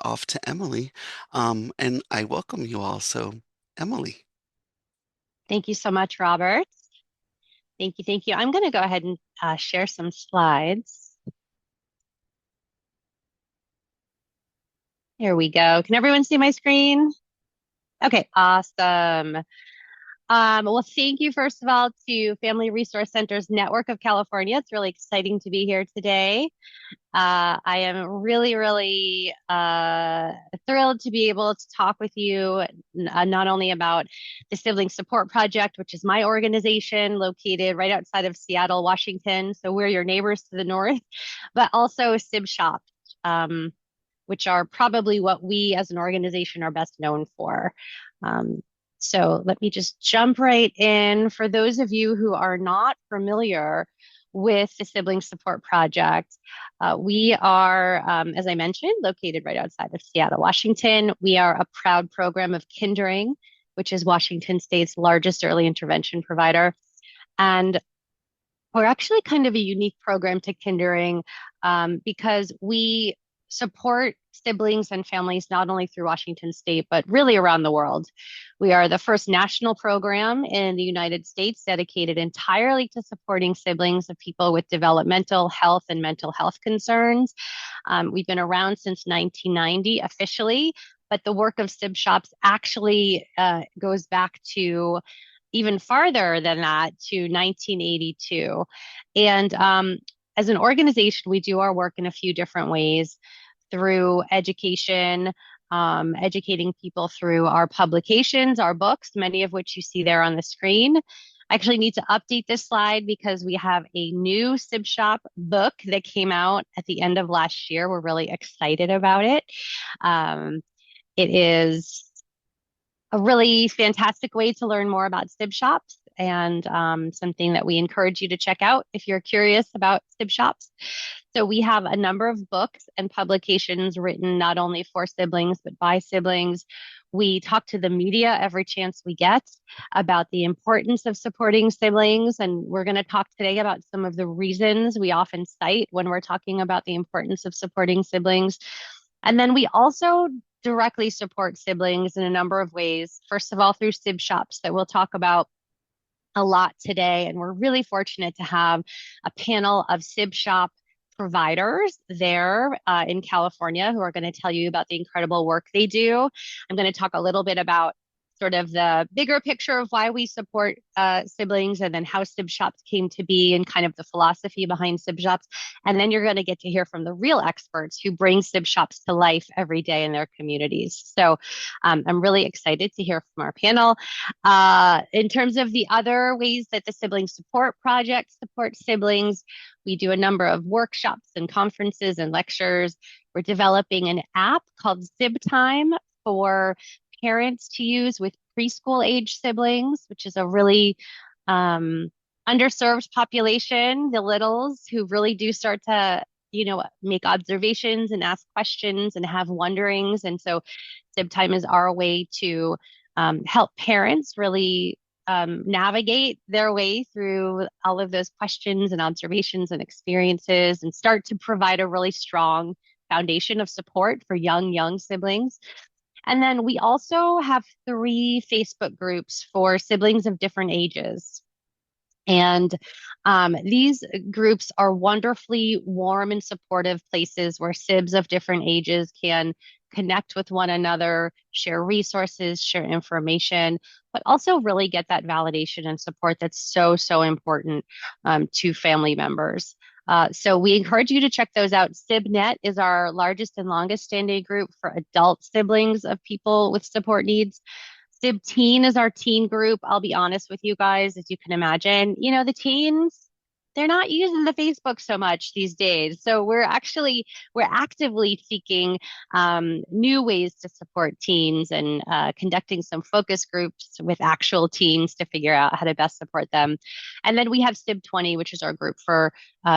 off to Emily, and I welcome you all. So, Emily. Thank you so much, Robert. Thank you. Thank you. I'm going to go ahead and share some slides. Here we go. Can everyone see my screen? Okay, awesome. Well, thank you, first of all, to Family Resource Centers Network of California. It's really exciting to be here today. I am really thrilled to be able to talk with you not only about the Sibling Support Project, which is my organization located right outside of Seattle, Washington. So we're your neighbors to the north, but also SibShops, which are probably what we as an organization are best known for. Um, so let me just jump right in. For those of you who are not familiar with the Sibling Support Project, we are, as I mentioned, located right outside of Seattle, Washington. We are a proud program of Kindering, which is Washington State's largest early intervention provider. And we're actually kind of a unique program to Kindering because we support siblings and families not only through Washington State, but really around the world. We are the first national program in the United States dedicated entirely to supporting siblings of people with developmental health and mental health concerns. We've been around since 1990 officially, but the work of SibShops actually goes back to even farther than that to 1982. And as an organization, we do our work in a few different ways through education, educating people through our publications, our books, many of which you see there on the screen. I actually need to update this slide because we have a new SibShop book that came out at the end of last year. We're really excited about it. Um, it is a really fantastic way to learn more about SibShops and something that we encourage you to check out if you're curious about SibShops. So we have a number of books and publications written not only for siblings, but by siblings. We talk to the media every chance we get about the importance of supporting siblings. And we're going to talk today about some of the reasons we often cite when we're talking about the importance of supporting siblings. And then we also directly support siblings in a number of ways. First of all, through SibShops that we'll talk about a lot today. And we're really fortunate to have a panel of SibShop providers there in California who are going to tell you about the incredible work they do. I'm going to talk a little bit about sort of the bigger picture of why we support siblings and then how SibShops came to be and kind of the philosophy behind SibShops. And then you're going to get to hear from the real experts who bring SibShops to life every day in their communities. So I'm really excited to hear from our panel. In terms of the other ways that the Sibling Support Project supports siblings, we do a number of workshops and conferences and lectures. We're developing an app called SibTime for parents to use with preschool age siblings, which is a really underserved population, the littles who really do start to, make observations and ask questions and have wonderings. And so SibTime is our way to help parents really navigate their way through all of those questions and observations and experiences and start to provide a really strong foundation of support for young siblings. And then we also have 3 Facebook groups for siblings of different ages. And these groups are wonderfully warm and supportive places where sibs of different ages can connect with one another, share resources, share information, but also really get that validation and support that's so important to family members. So we encourage you to check those out. SibNet is our largest and longest standing group for adult siblings of people with support needs. SibTeen is our teen group. I'll be honest with you guys, as you can imagine, the teens, they're not using the Facebook so much these days. So we're actively seeking new ways to support teens and conducting some focus groups with actual teens to figure out how to best support them. And then we have Sib20, which is our group for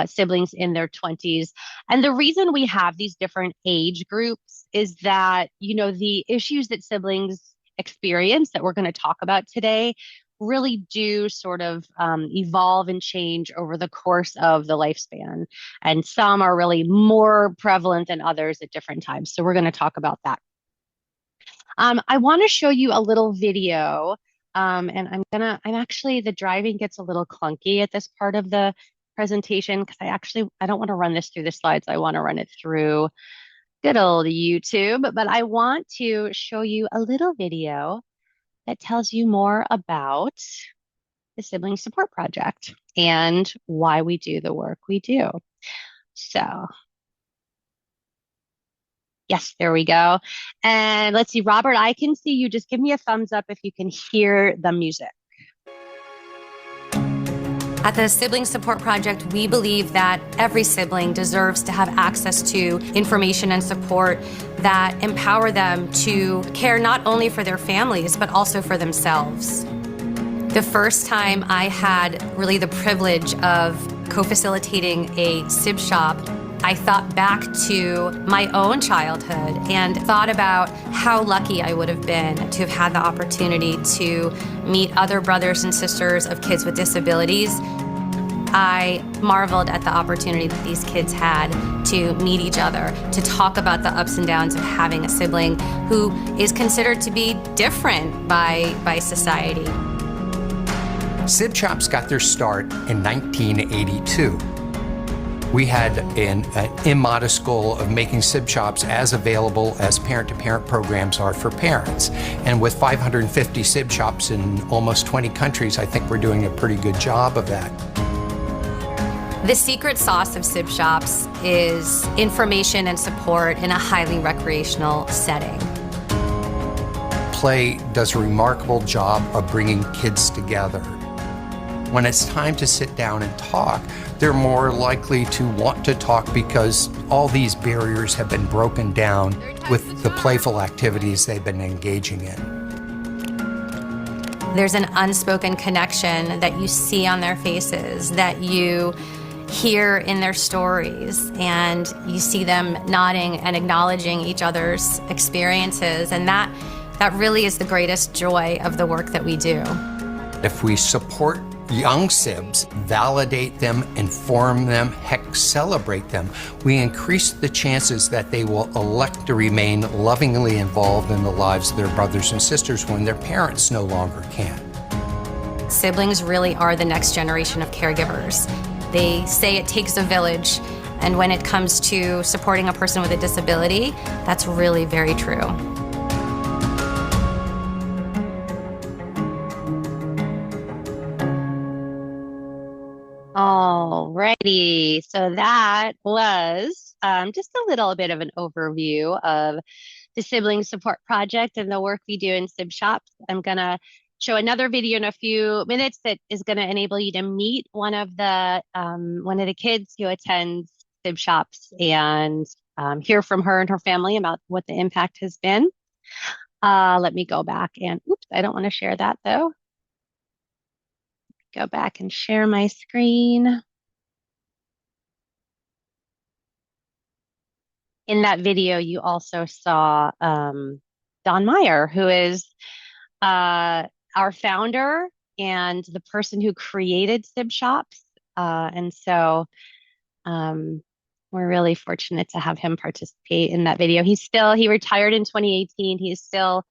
siblings in their 20s. And the reason we have these different age groups is that, the issues that siblings experience that we're going to talk about today really do sort of evolve and change over the course of the lifespan. And some are really more prevalent than others at different times. So we're going to talk about that. I want to show you a little video. And I'm actually, the driving gets a little clunky at this part of the presentation because I don't want to run this through the slides. I want to run it through good old YouTube, but I want to show you a little video that tells you more about the Sibling Support Project and why we do the work we do. So, yes, there we go. And let's see, Robert, I can see you. Just give me a thumbs up if you can hear the music. At the Sibling Support Project, we believe that every sibling deserves to have access to information and support that empower them to care not only for their families, but also for themselves. The first time I had really the privilege of co-facilitating a Sib shop, I thought back to my own childhood and thought about how lucky I would have been to have had the opportunity to meet other brothers and sisters of kids with disabilities. I marveled at the opportunity that these kids had to meet each other, to talk about the ups and downs of having a sibling who is considered to be different by society. SibShops got their start in 1982. We had an immodest goal of making SibShops as available as parent-to-parent programs are for parents. And with 550 SibShops in almost 20 countries, I think we're doing a pretty good job of that. The secret sauce of SibShops is information and support in a highly recreational setting. Play does a remarkable job of bringing kids together. When it's time to sit down and talk, they're more likely to want to talk because all these barriers have been broken down with the playful activities they've been engaging in. There's an unspoken connection that you see on their faces, that you hear in their stories, and you see them nodding and acknowledging each other's experiences, and that really is the greatest joy of the work that we do. If we support young Sibs, validate them, inform them, heck, celebrate them, we increase the chances that they will elect to remain lovingly involved in the lives of their brothers and sisters when their parents no longer can. Siblings really are the next generation of caregivers. They say it takes a village, and when it comes to supporting a person with a disability, that's really very true. Alrighty, so that was just a little bit of an overview of the Sibling Support Project and the work we do in SibShops. I'm going to show another video in a few minutes that is going to enable you to meet one of the kids who attends SibShops and hear from her and her family about what the impact has been. Let me go back and, oops, I don't want to share that though. Go back and share my screen. In that video, you also saw Don Meyer, who is our founder and the person who created SibShops. And so we're really fortunate to have him participate in that video. He retired in 2018. He's still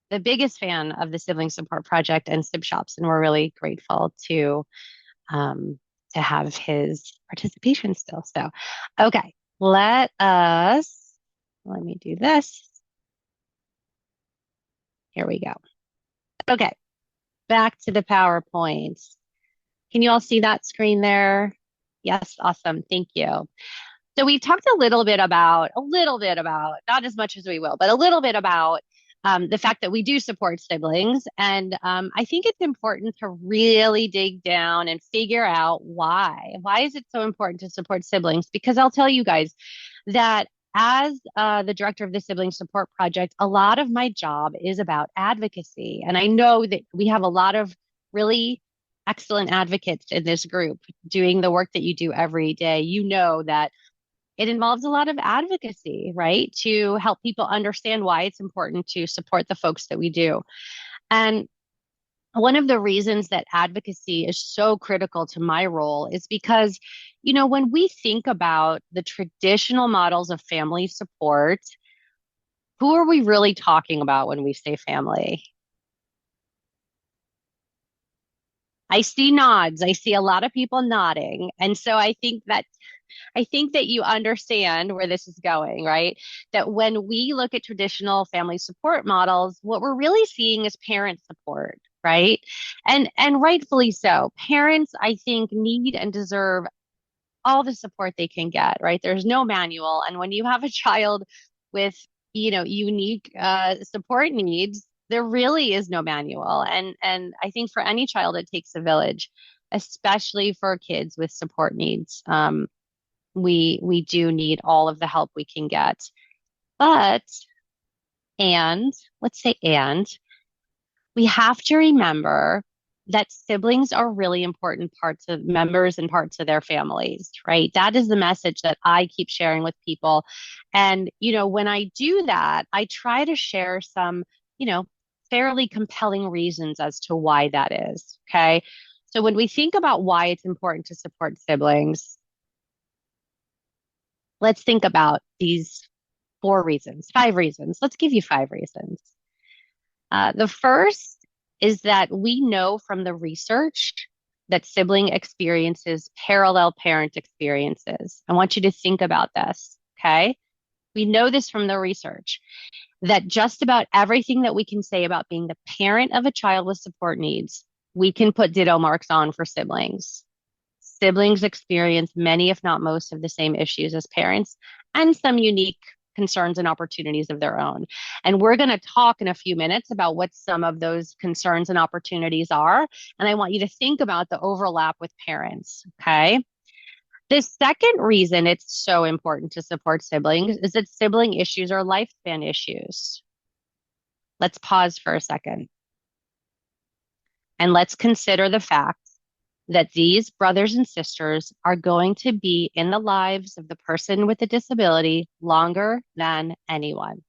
the biggest fan of the Sibling Support Project and SibShops, and we're really grateful to have his participation still. So, okay, let me do this. Here we go. Okay, back to the PowerPoint. Can you all see that screen there? Yes, awesome, thank you. So we've talked a little bit about, not as much as we will, but a little bit about the fact that we do support siblings. And I think it's important to really dig down and figure out why. Why is it so important to support siblings? Because I'll tell you guys that as the director of the Sibling Support Project, a lot of my job is about advocacy. And I know that we have a lot of really excellent advocates in this group doing the work that you do every day. You know that it involves a lot of advocacy, right? To help people understand why it's important to support the folks that we do. And one of the reasons that advocacy is so critical to my role is because, when we think about the traditional models of family support, who are we really talking about when we say family? I see nods. I see a lot of people nodding. And so I think that you understand where this is going, right? That when we look at traditional family support models, what we're really seeing is parent support, right? And rightfully so. Parents, I think, need and deserve all the support they can get, right? There's no manual. And when you have a child with, unique support needs, there really is no manual. And I think for any child, it takes a village, especially for kids with support needs. We do need all of the help we can get. But, and let's say, and we have to remember that siblings are really important parts of members and parts of their families, right? That is the message that I keep sharing with people. And, when I do that, I try to share some, fairly compelling reasons as to why that is. Okay. So when we think about why it's important to support siblings, let's think about these 4 reasons, 5 reasons. Let's give you 5 reasons. The first is that we know from the research that sibling experiences parallel parent experiences. I want you to think about this, okay? We know this from the research that just about everything that we can say about being the parent of a child with support needs, we can put ditto marks on for siblings. Siblings experience many, if not most, of the same issues as parents and some unique concerns and opportunities of their own. And we're going to talk in a few minutes about what some of those concerns and opportunities are. And I want you to think about the overlap with parents. Okay. The second reason it's so important to support siblings is that sibling issues are lifespan issues. Let's pause for a second. And let's consider the fact that these brothers and sisters are going to be in the lives of the person with a disability longer than anyone.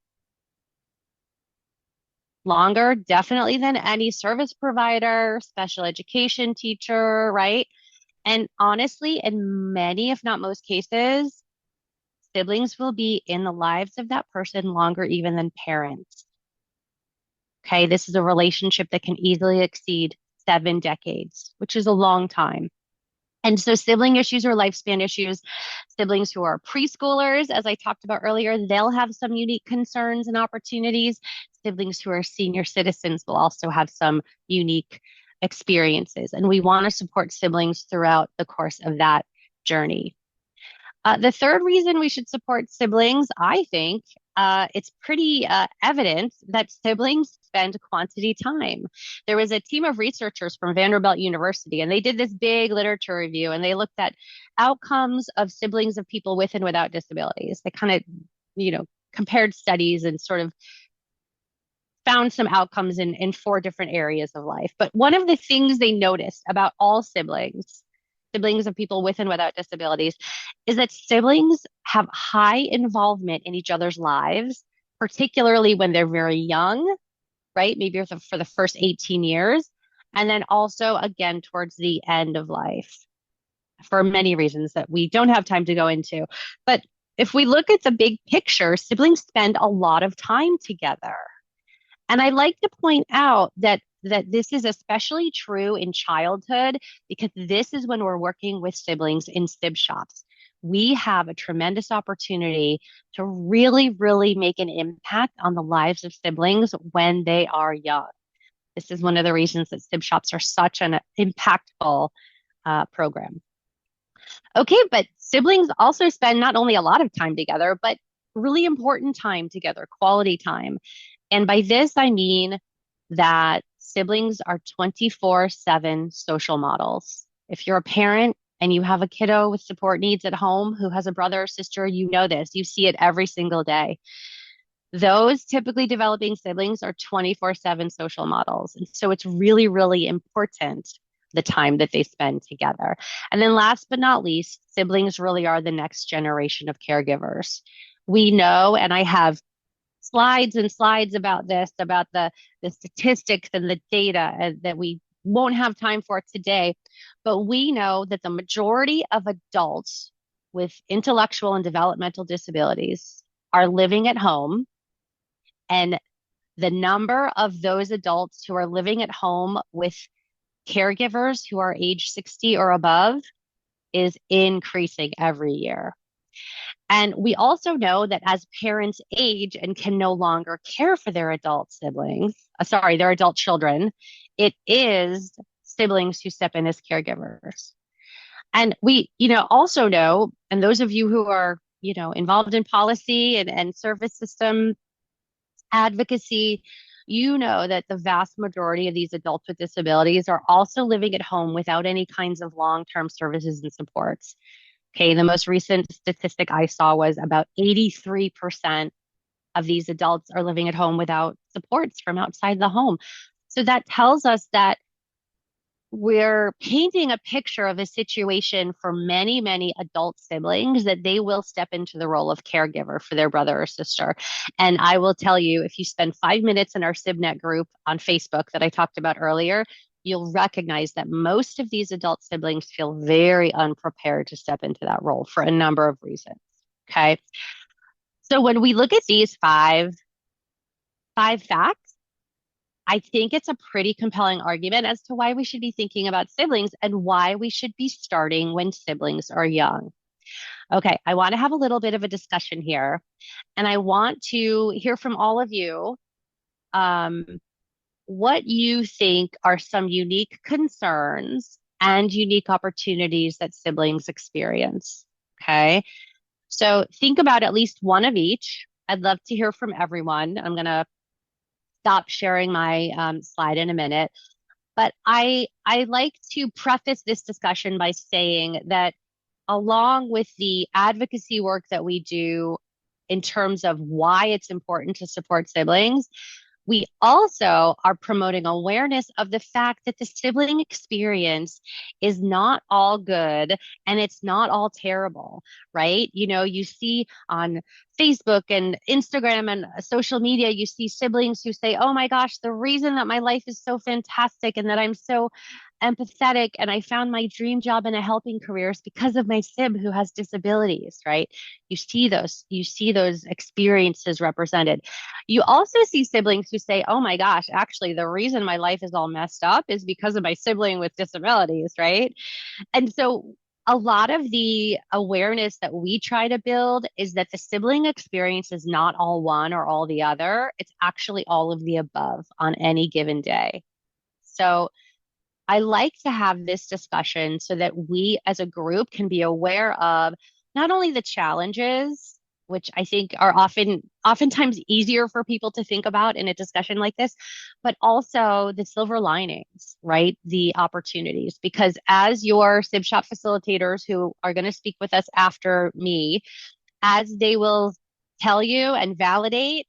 Longer, definitely, than any service provider, special education teacher, right? And honestly, in many, if not most cases, siblings will be in the lives of that person longer even than parents. Okay, this is a relationship that can easily exceed 7 decades, which is a long time. And so sibling issues are lifespan issues. Siblings who are preschoolers, as I talked about earlier, they'll have some unique concerns and opportunities. Siblings who are senior citizens will also have some unique experiences. And we want to support siblings throughout the course of that journey. The third reason we should support siblings, I think, it's pretty evident that siblings spend quantity time. There was a team of researchers from Vanderbilt University, and they did this big literature review, and they looked at outcomes of siblings of people with and without disabilities. They kind of, compared studies and sort of found some outcomes in 4 different areas of life. But one of the things they noticed about all siblings of people with and without disabilities, is that siblings have high involvement in each other's lives, particularly when they're very young, right? Maybe for the first 18 years. And then also, again, towards the end of life, for many reasons that we don't have time to go into. But if we look at the big picture, siblings spend a lot of time together. And I like to point out that this is especially true in childhood, because this is when we're working with siblings in SibShops. We have a tremendous opportunity to really, really make an impact on the lives of siblings when they are young. This is one of the reasons that SibShops are such an impactful program. Okay, but siblings also spend not only a lot of time together, but really important time together, quality time. And by this, I mean that siblings are 24/7 social models. If you're a parent and you have a kiddo with support needs at home who has a brother or sister, you know this. You see it every single day. Those typically developing siblings are 24/7 social models. And so it's really, really important the time that they spend together. And then last but not least, siblings really are the next generation of caregivers. We know, and I have slides and slides about this, about the statistics and the data that we won't have time for today. But we know that the majority of adults with intellectual and developmental disabilities are living at home. And the number of those adults who are living at home with caregivers who are age 60 or above is increasing every year. And we also know that as parents age and can no longer care for their adult siblings, their adult children, it is siblings who step in as caregivers. And we, also know, and those of you who are, involved in policy and service system advocacy, you know that the vast majority of these adults with disabilities are also living at home without any kinds of long-term services and supports. Okay, the most recent statistic I saw was about 83% of these adults are living at home without supports from outside the home. So that tells us that we're painting a picture of a situation for many, many adult siblings that they will step into the role of caregiver for their brother or sister. And I will tell you, if you spend 5 minutes in our SibNet group on Facebook that I talked about earlier, you'll recognize that most of these adult siblings feel very unprepared to step into that role for a number of reasons. Okay. So when we look at these five facts, I think it's a pretty compelling argument as to why we should be thinking about siblings and why we should be starting when siblings are young. Okay, I want to have a little bit of a discussion here, and I want to hear from all of you what you think are some unique concerns and unique opportunities that siblings experience. Okay, so think about at least one of each. I'd love to hear from everyone. I'm going to stop sharing my slide in a minute. But I like to preface this discussion by saying that along with the advocacy work that we do in terms of why it's important to support siblings, we also are promoting awareness of the fact that the sibling experience is not all good and it's not all terrible, right? You see on Facebook and Instagram and social media, you see siblings who say, oh my gosh, the reason that my life is so fantastic and that I'm so empathetic and I found my dream job in a helping career is because of my sib who has disabilities, right? You see those experiences represented. You also see siblings who say, oh my gosh, actually the reason my life is all messed up is because of my sibling with disabilities, right? And so a lot of the awareness that we try to build is that the sibling experience is not all one or all the other. It's actually all of the above on any given day. So I like to have this discussion so that we as a group can be aware of not only the challenges, which I think are oftentimes easier for people to think about in a discussion like this, but also the silver linings, right? The opportunities. Because as your SibShop facilitators who are going to speak with us after me, as they will tell you and validate,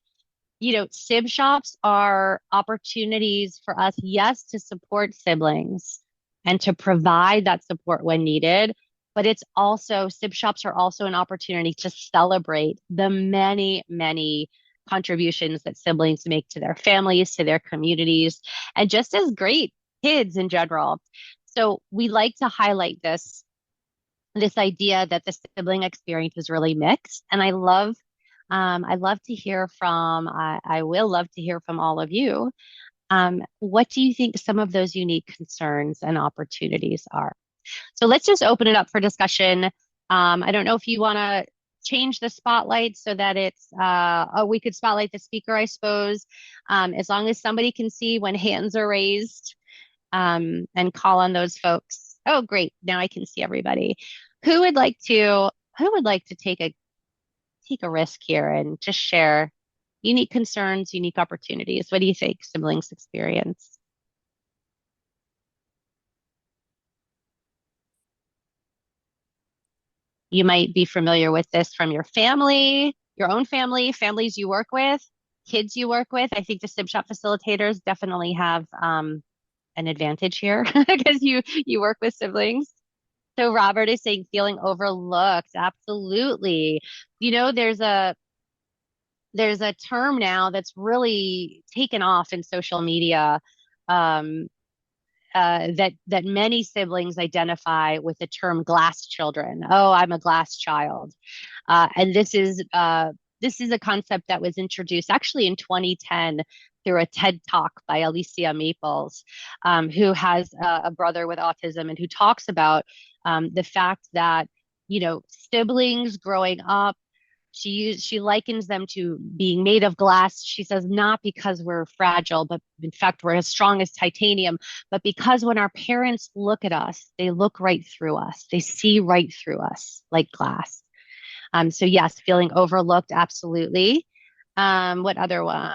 SibShops are opportunities for us, yes, to support siblings and to provide that support when needed. But SibShops are also an opportunity to celebrate the many, many contributions that siblings make to their families, to their communities, and just as great kids in general. So we like to highlight this idea that the sibling experience is really mixed. And I'd love to hear I will love to hear from all of you. What do you think some of those unique concerns and opportunities are? So let's just open it up for discussion. I don't know if you want to change the spotlight so that we could spotlight the speaker, I suppose, as long as somebody can see when hands are raised, and call on those folks. Oh, great. Now I can see everybody. Who would like to take a risk here and just share unique concerns, unique opportunities? What do you think, siblings experience? You might be familiar with this from your family, your own family, families you work with, kids you work with. I think the SibShop facilitators definitely have an advantage here because you work with siblings. So Robert is saying feeling overlooked. Absolutely. There's there's a term now that's really taken off in social media, um, that many siblings identify with the term glass children. Oh, I'm a glass child. And this is a concept that was introduced actually in 2010 through a TED Talk by Alicia Maples, who has a brother with autism and who talks about the fact that, siblings growing up, she likens them to being made of glass. She says, not because we're fragile, but in fact, we're as strong as titanium, but because when our parents look at us, they look right through us. They see right through us like glass. So yes, feeling overlooked, absolutely. What other one?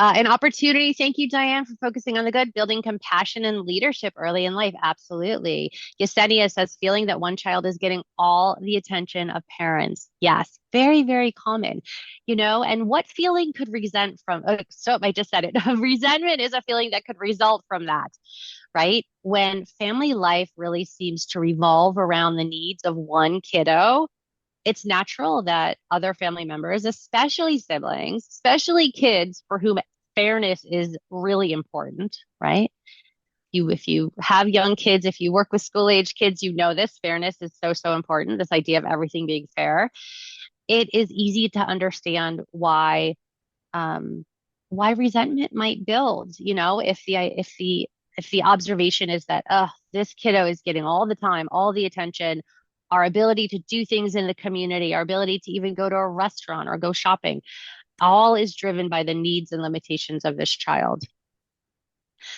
An opportunity. Thank you, Diane, for focusing on the good, building compassion and leadership early in life. Absolutely. Yesenia says feeling that one child is getting all the attention of parents. Yes, very, very common. And what feeling could resent from? Oh, so I just said it. Resentment is a feeling that could result from that, right? When family life really seems to revolve around the needs of one kiddo, it's natural that other family members, especially siblings, especially kids for whom fairness is really important, right? If you have young kids, if you work with school age kids, this fairness is so, so important. This idea of everything being fair. It is easy to understand um, why resentment might build, if the observation is that, this kiddo is getting all the time, all the attention, our ability to do things in the community, our ability to even go to a restaurant or go shopping, all is driven by the needs and limitations of this child.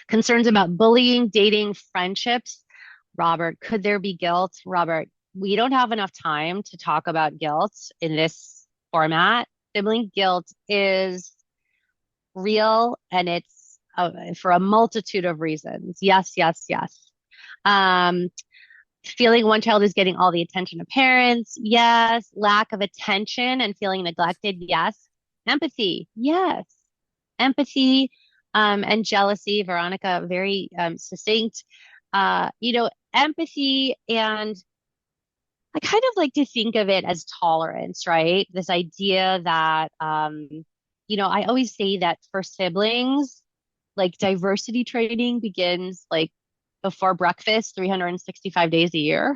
Concerns about bullying, dating, friendships. Robert, could there be guilt? Robert, we don't have enough time to talk about guilt in this format. Sibling guilt is real and it's for a multitude of reasons. Yes, yes, yes. Feeling one child is getting all the attention of parents. Yes. Lack of attention and feeling neglected. Yes. Empathy. Yes. Empathy, and jealousy. Veronica, very succinct. Empathy, and I kind of like to think of it as tolerance, right? This idea that, I always say that for siblings, like diversity training begins like before breakfast, 365 days a year,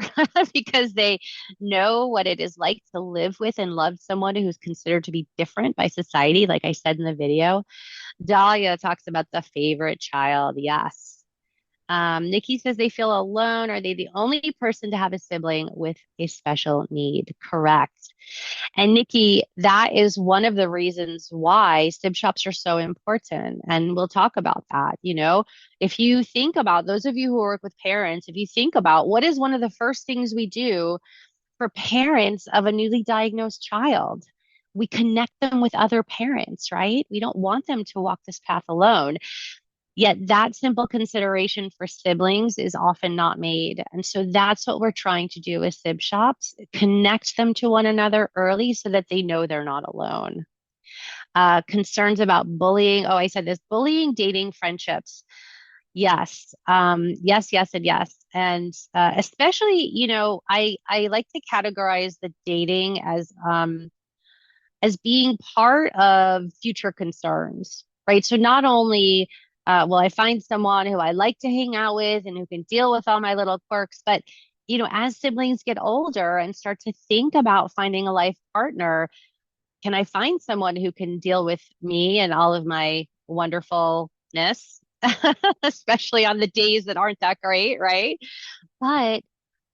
because they know what it is like to live with and love someone who's considered to be different by society, like I said in the video. Dahlia talks about the favorite child. Yes. Nicki says they feel alone. Are they the only person to have a sibling with a special need? Correct. And Nicki, that is one of the reasons why SibShops are so important. And we'll talk about that. If you think about those of you who work with parents, if you think about what is one of the first things we do for parents of a newly diagnosed child, we connect them with other parents, right? We don't want them to walk this path alone. Yet that simple consideration for siblings is often not made. And so that's what we're trying to do with SibShops, connect them to one another early so that they know they're not alone. Concerns about bullying. Oh, I said this, bullying, dating, friendships. Yes. Yes, yes, and yes. And especially, I like to categorize the dating as being part of future concerns, right? So not only will I find someone who I like to hang out with and who can deal with all my little quirks, but as siblings get older and start to think about finding a life partner, can I find someone who can deal with me and all of my wonderfulness, especially on the days that aren't that great, right? But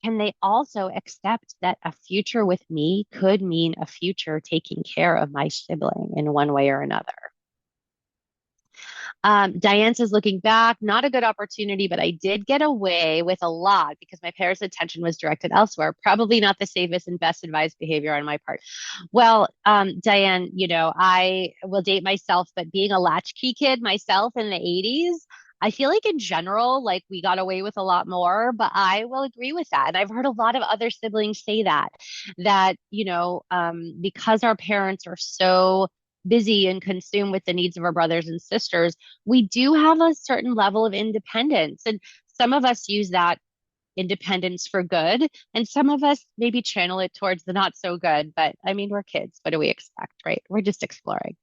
can they also accept that a future with me could mean a future taking care of my sibling in one way or another? Diane says, looking back, not a good opportunity, but I did get away with a lot because my parents' attention was directed elsewhere. Probably not the safest and best advised behavior on my part. Well, Diane, I will date myself, but being a latchkey kid myself in the 80s, I feel like in general, like we got away with a lot more, but I will agree with that. And I've heard a lot of other siblings say that, because our parents are so busy and consumed with the needs of our brothers and sisters, we do have a certain level of independence. And some of us use that independence for good. And some of us maybe channel it towards the not so good, but I mean, we're kids. What do we expect, right? We're just exploring.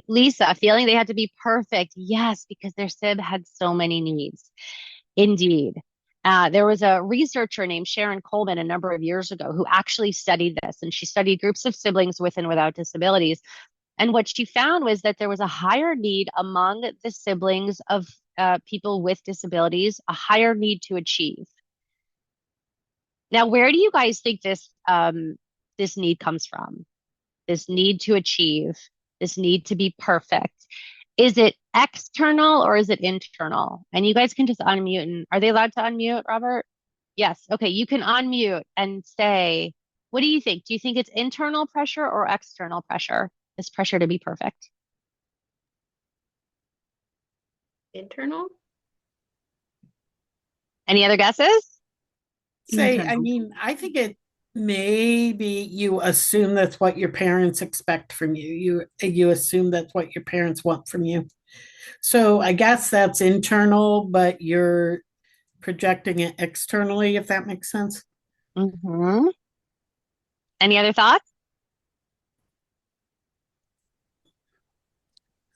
Lisa, feeling they had to be perfect. Yes, because their sib had so many needs. Indeed. There was a researcher named Sharon Coleman a number of years ago who actually studied this, and she studied groups of siblings with and without disabilities. And what she found was that there was a higher need among the siblings of people with disabilities, a higher need to achieve. Now, where do you guys think this need comes from? This need to achieve, this need to be perfect. Is it external or is it internal? And you guys can just unmute. And are they allowed to unmute, Robert? Yes. Okay. You can unmute and say, what do you think? Do you think it's internal pressure or external pressure? This pressure to be perfect? Internal? Any other guesses? Say, I mean, I think it maybe you assume that's what your parents expect from you. You assume that's what your parents want from you. So I guess that's internal, but you're projecting it externally, if that makes sense. Mm-hmm. Any other thoughts?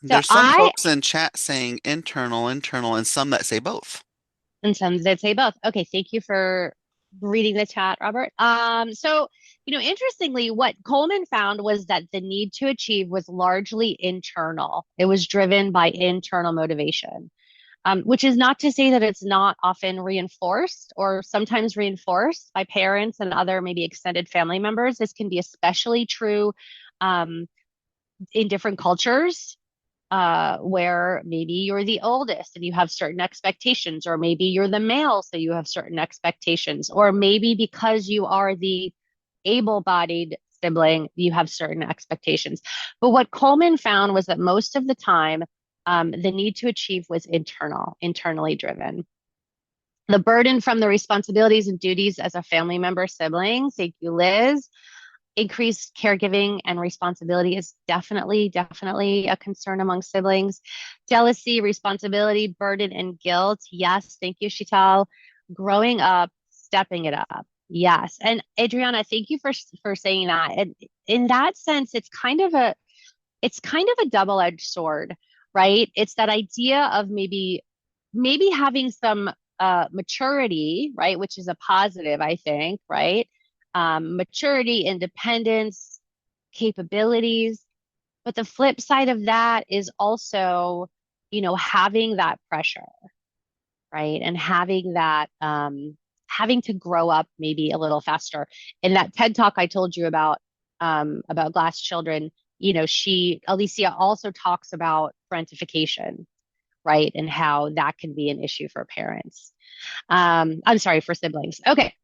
There's some folks in chat saying internal, and some that say both. And some that say both. Okay, thank you for reading the chat, Robert. So, interestingly, what Coleman found was that the need to achieve was largely internal. It was driven by internal motivation, which is not to say that it's not often reinforced or sometimes reinforced by parents and other maybe extended family members. This can be especially true in different cultures. Where maybe you're the oldest and you have certain expectations, or maybe you're the male, so you have certain expectations, or maybe because you are the able-bodied sibling, you have certain expectations. But what Coleman found was that most of the time, the need to achieve was internally driven. The burden from the responsibilities and duties as a family member sibling, thank you, Liz, increased caregiving and responsibility is definitely a concern among siblings. Jealousy, responsibility, burden, and guilt. Yes, thank you, Shital. Growing up, stepping it up. Yes. And Adriana, thank you for saying that. And in that sense, it's kind of a double-edged sword, right? It's that idea of maybe having some maturity, right, which is a positive, I think, right? Maturity, independence, capabilities. But the flip side of that is also, having that pressure, right? And having that, having to grow up maybe a little faster. In that TED talk I told you about glass children, Alicia also talks about parentification, right? And how that can be an issue for parents. I'm sorry, for siblings. Okay.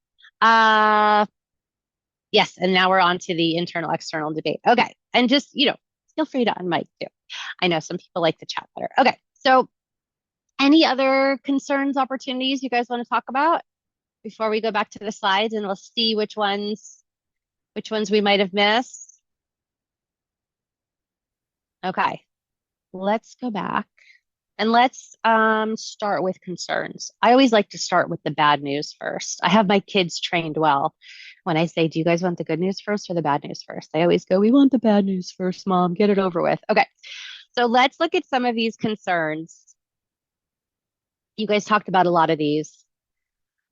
Yes, and now we're on to the internal external debate. Okay, and just, feel free to unmic too. I know some people like to chat better. Okay, so any other concerns, opportunities you guys want to talk about before we go back to the slides, and we'll see which ones we might have missed. Okay, let's go back and let's start with concerns. I always like to start with the bad news first. I have my kids trained well. When I say, do you guys want the good news first or the bad news first? They always go, we want the bad news first, Mom. Get it over with. Okay, so let's look at some of these concerns. You guys talked about a lot of these.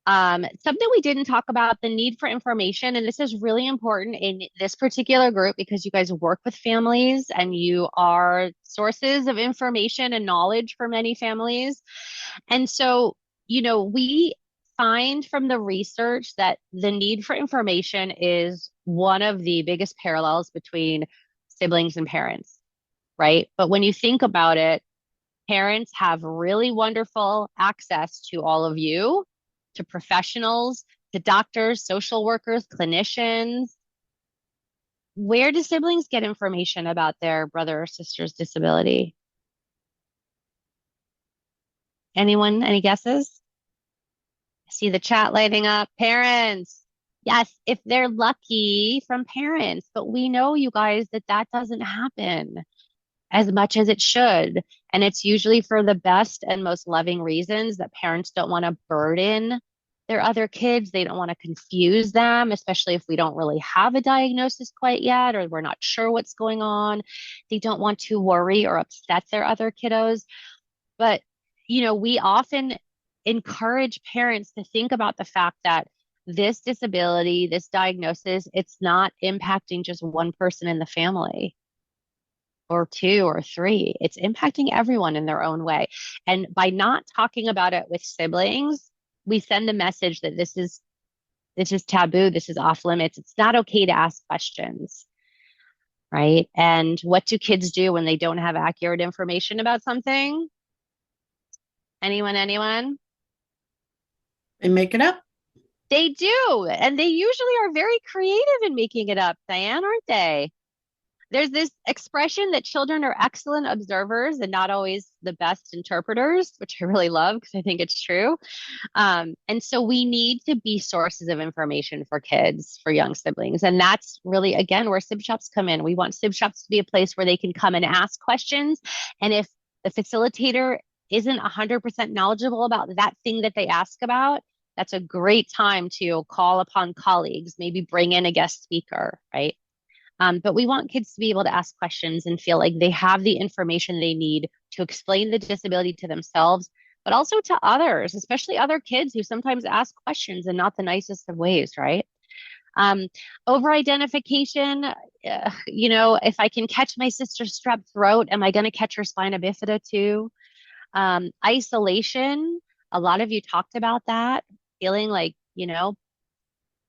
Something we didn't talk about, the need for information, and this is really important in this particular group because you guys work with families and you are sources of information and knowledge for many families. And so, we find from the research that the need for information is one of the biggest parallels between siblings and parents, right? But when you think about it, parents have really wonderful access to all of you, to professionals, to doctors, social workers, clinicians. Where do siblings get information about their brother or sister's disability? Anyone, any guesses? I see the chat lighting up. Parents. Yes, if they're lucky, from parents. But we know, you guys, that doesn't happen as much as it should. And it's usually for the best and most loving reasons, that parents don't want to burden their other kids. They don't want to confuse them, especially if we don't really have a diagnosis quite yet, or we're not sure what's going on. They don't want to worry or upset their other kiddos. But, we often encourage parents to think about the fact that this disability, this diagnosis, it's not impacting just one person in the family or two or three. It's impacting everyone in their own way. And by not talking about it with siblings, we send the message that this is taboo, this is off limits. It's not okay to ask questions, right? And what do kids do when they don't have accurate information about something? Anyone? They make it up. They do. And they usually are very creative in making it up, Diane, aren't they? There's this expression that children are excellent observers and not always the best interpreters, which I really love because I think it's true. And so we need to be sources of information for kids, for young siblings. And that's really, again, where SibShops come in. We want SibShops to be a place where they can come and ask questions. And if the facilitator isn't 100% knowledgeable about that thing that they ask about, that's a great time to call upon colleagues, maybe bring in a guest speaker, right? But we want kids to be able to ask questions and feel like they have the information they need to explain the disability to themselves, but also to others, especially other kids who sometimes ask questions in not the nicest of ways, right? Over-identification, if I can catch my sister's strep throat, am I going to catch her spina bifida too? Isolation, a lot of you talked about that, feeling like,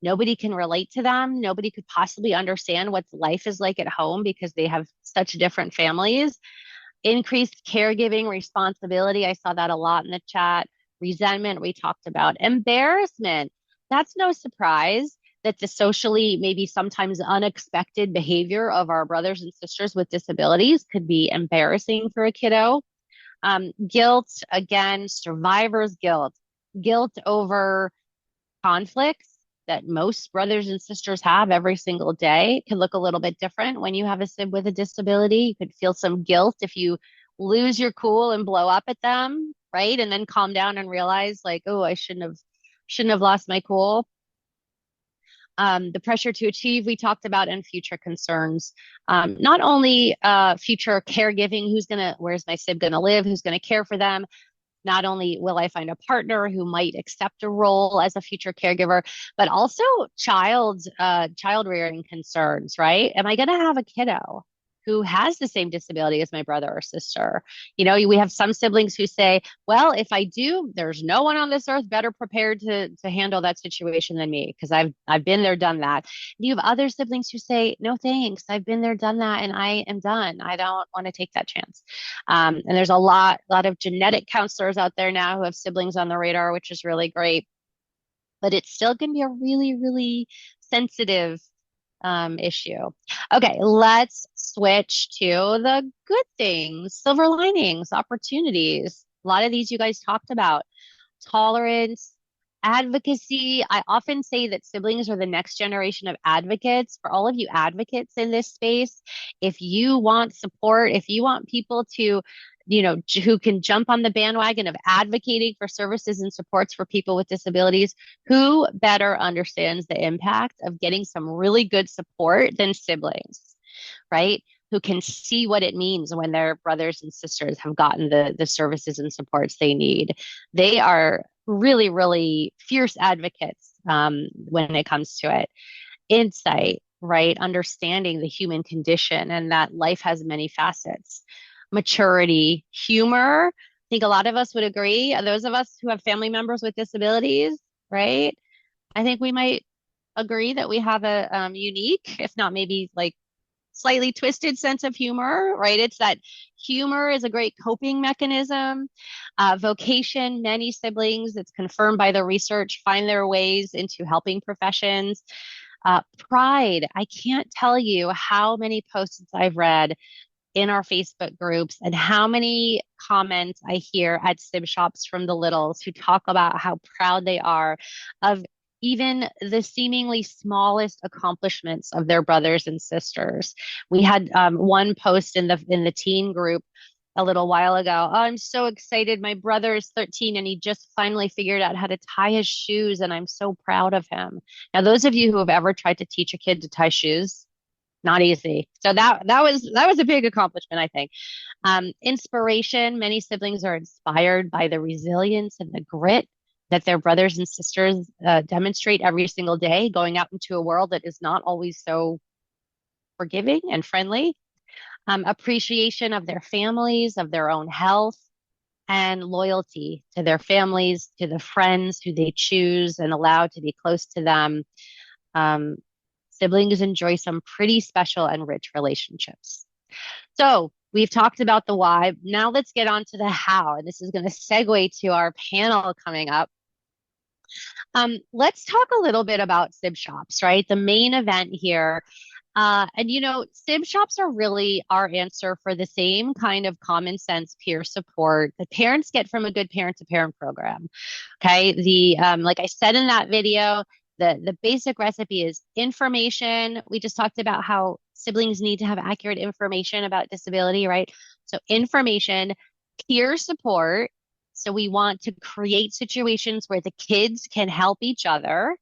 nobody can relate to them. Nobody could possibly understand what life is like at home because they have such different families. Increased caregiving responsibility. I saw that a lot in the chat. Resentment, we talked about. Embarrassment. That's no surprise that the socially, maybe sometimes unexpected behavior of our brothers and sisters with disabilities could be embarrassing for a kiddo. Guilt, again, survivor's guilt. Guilt over conflicts that most brothers and sisters have every single day. Can look a little bit different when you have a sib with a disability. You could feel some guilt if you lose your cool and blow up at them, right? And then calm down and realize like, oh, I shouldn't have lost my cool. The pressure to achieve we talked about, and future concerns. Not only future caregiving, where's my sib gonna live, who's gonna care for them. Not only will I find a partner who might accept a role as a future caregiver, but also child rearing concerns, right? Am I going to have a kiddo who has the same disability as my brother or sister? We have some siblings who say, well, if I do, there's no one on this earth better prepared to handle that situation than me because I've been there, done that. And you have other siblings who say, no, thanks. I've been there, done that, and I am done. I don't want to take that chance. And there's a lot of genetic counselors out there now who have siblings on the radar, which is really great. But it's still going to be a really, really sensitive issue. Okay, let's switch to the good things, silver linings, opportunities. A lot of these you guys talked about. Tolerance, advocacy. I often say that siblings are the next generation of advocates. For all of you advocates in this space, if you want support, if you want people to who can jump on the bandwagon of advocating for services and supports for people with disabilities, who better understands the impact of getting some really good support than siblings, right? Who can see what it means when their brothers and sisters have gotten the services and supports they need. They are really, really fierce advocates when it comes to it. Insight, right? Understanding the human condition and that life has many facets. Maturity, humor. I think a lot of us would agree. Those of us who have family members with disabilities, right? I think we might agree that we have a unique, if not maybe like slightly twisted sense of humor, right? It's that humor is a great coping mechanism. Vocation, many siblings, it's confirmed by the research, find their ways into helping professions. Pride, I can't tell you how many posts I've read in our Facebook groups and how many comments I hear at SibShops from the littles who talk about how proud they are of even the seemingly smallest accomplishments of their brothers and sisters. We had one post in the teen group a little while ago. Oh, I'm so excited. My brother is 13 and he just finally figured out how to tie his shoes, and I'm so proud of him. Now, those of you who have ever tried to teach a kid to tie shoes, not easy. So that was a big accomplishment, I think. Inspiration. Many siblings are inspired by the resilience and the grit that their brothers and sisters demonstrate every single day, going out into a world that is not always so forgiving and friendly. Appreciation of their families, of their own health, and loyalty to their families, to the friends who they choose and allow to be close to them. Um, Siblings enjoy some pretty special and rich relationships. So we've talked about the why. Now let's get on to the how. And this is going to segue to our panel coming up. Let's talk a little bit about SibShops, right? The main event here. And SibShops are really our answer for the same kind of common sense peer support that parents get from a good parent to parent program. Okay. Like I said in that video, the basic recipe is information. We just talked about how siblings need to have accurate information about disability, right? So information, peer support. So we want to create situations where the kids can help each other,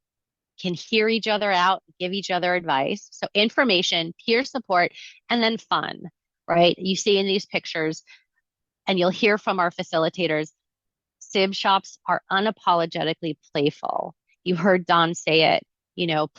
can hear each other out, give each other advice. So information, peer support, and then fun, right? You see in these pictures, and you'll hear from our facilitators, SibShops are unapologetically playful. You heard Don say it.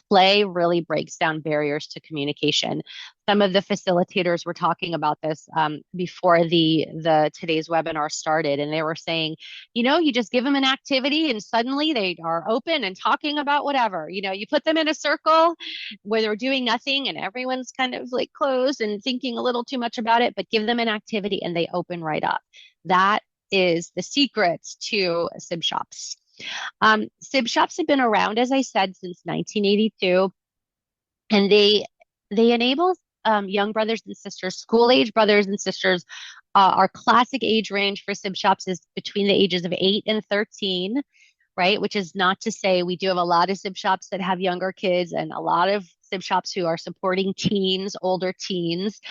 Play really breaks down barriers to communication. Some of the facilitators were talking about this before the today's webinar started, and they were saying, you just give them an activity and suddenly they are open and talking about whatever. You put them in a circle where they're doing nothing and everyone's kind of like closed and thinking a little too much about it, but give them an activity and they open right up. That is the secret to SibShops. SibShops have been around, as I said, since 1982, and they enable young brothers and sisters, school age brothers and sisters. Our classic age range for SibShops is between the ages of 8 and 13, right? Which is not to say we do have a lot of SibShops that have younger kids and a lot of SibShops who are supporting teens, older teens.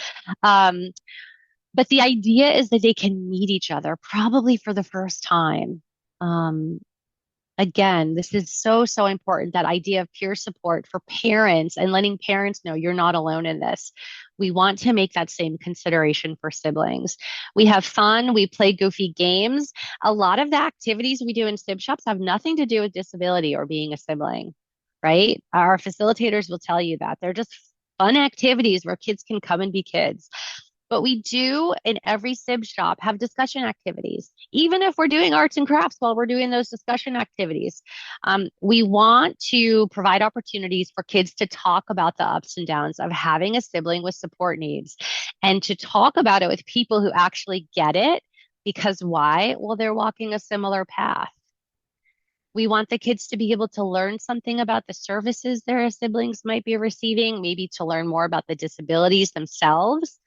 But the idea is that they can meet each other probably for the first time. Again, this is so, so important, that idea of peer support for parents and letting parents know you're not alone in this. We want to make that same consideration for siblings. We have fun. We play goofy games. A lot of the activities we do in SibShops have nothing to do with disability or being a sibling, right? Our facilitators will tell you that. They're just fun activities where kids can come and be kids. But we do in every SibShop have discussion activities, even if we're doing arts and crafts while we're doing those discussion activities. We want to provide opportunities for kids to talk about the ups and downs of having a sibling with support needs and to talk about it with people who actually get it. Because why? Well, they're walking a similar path. We want the kids to be able to learn something about the services their siblings might be receiving, maybe to learn more about the disabilities themselves.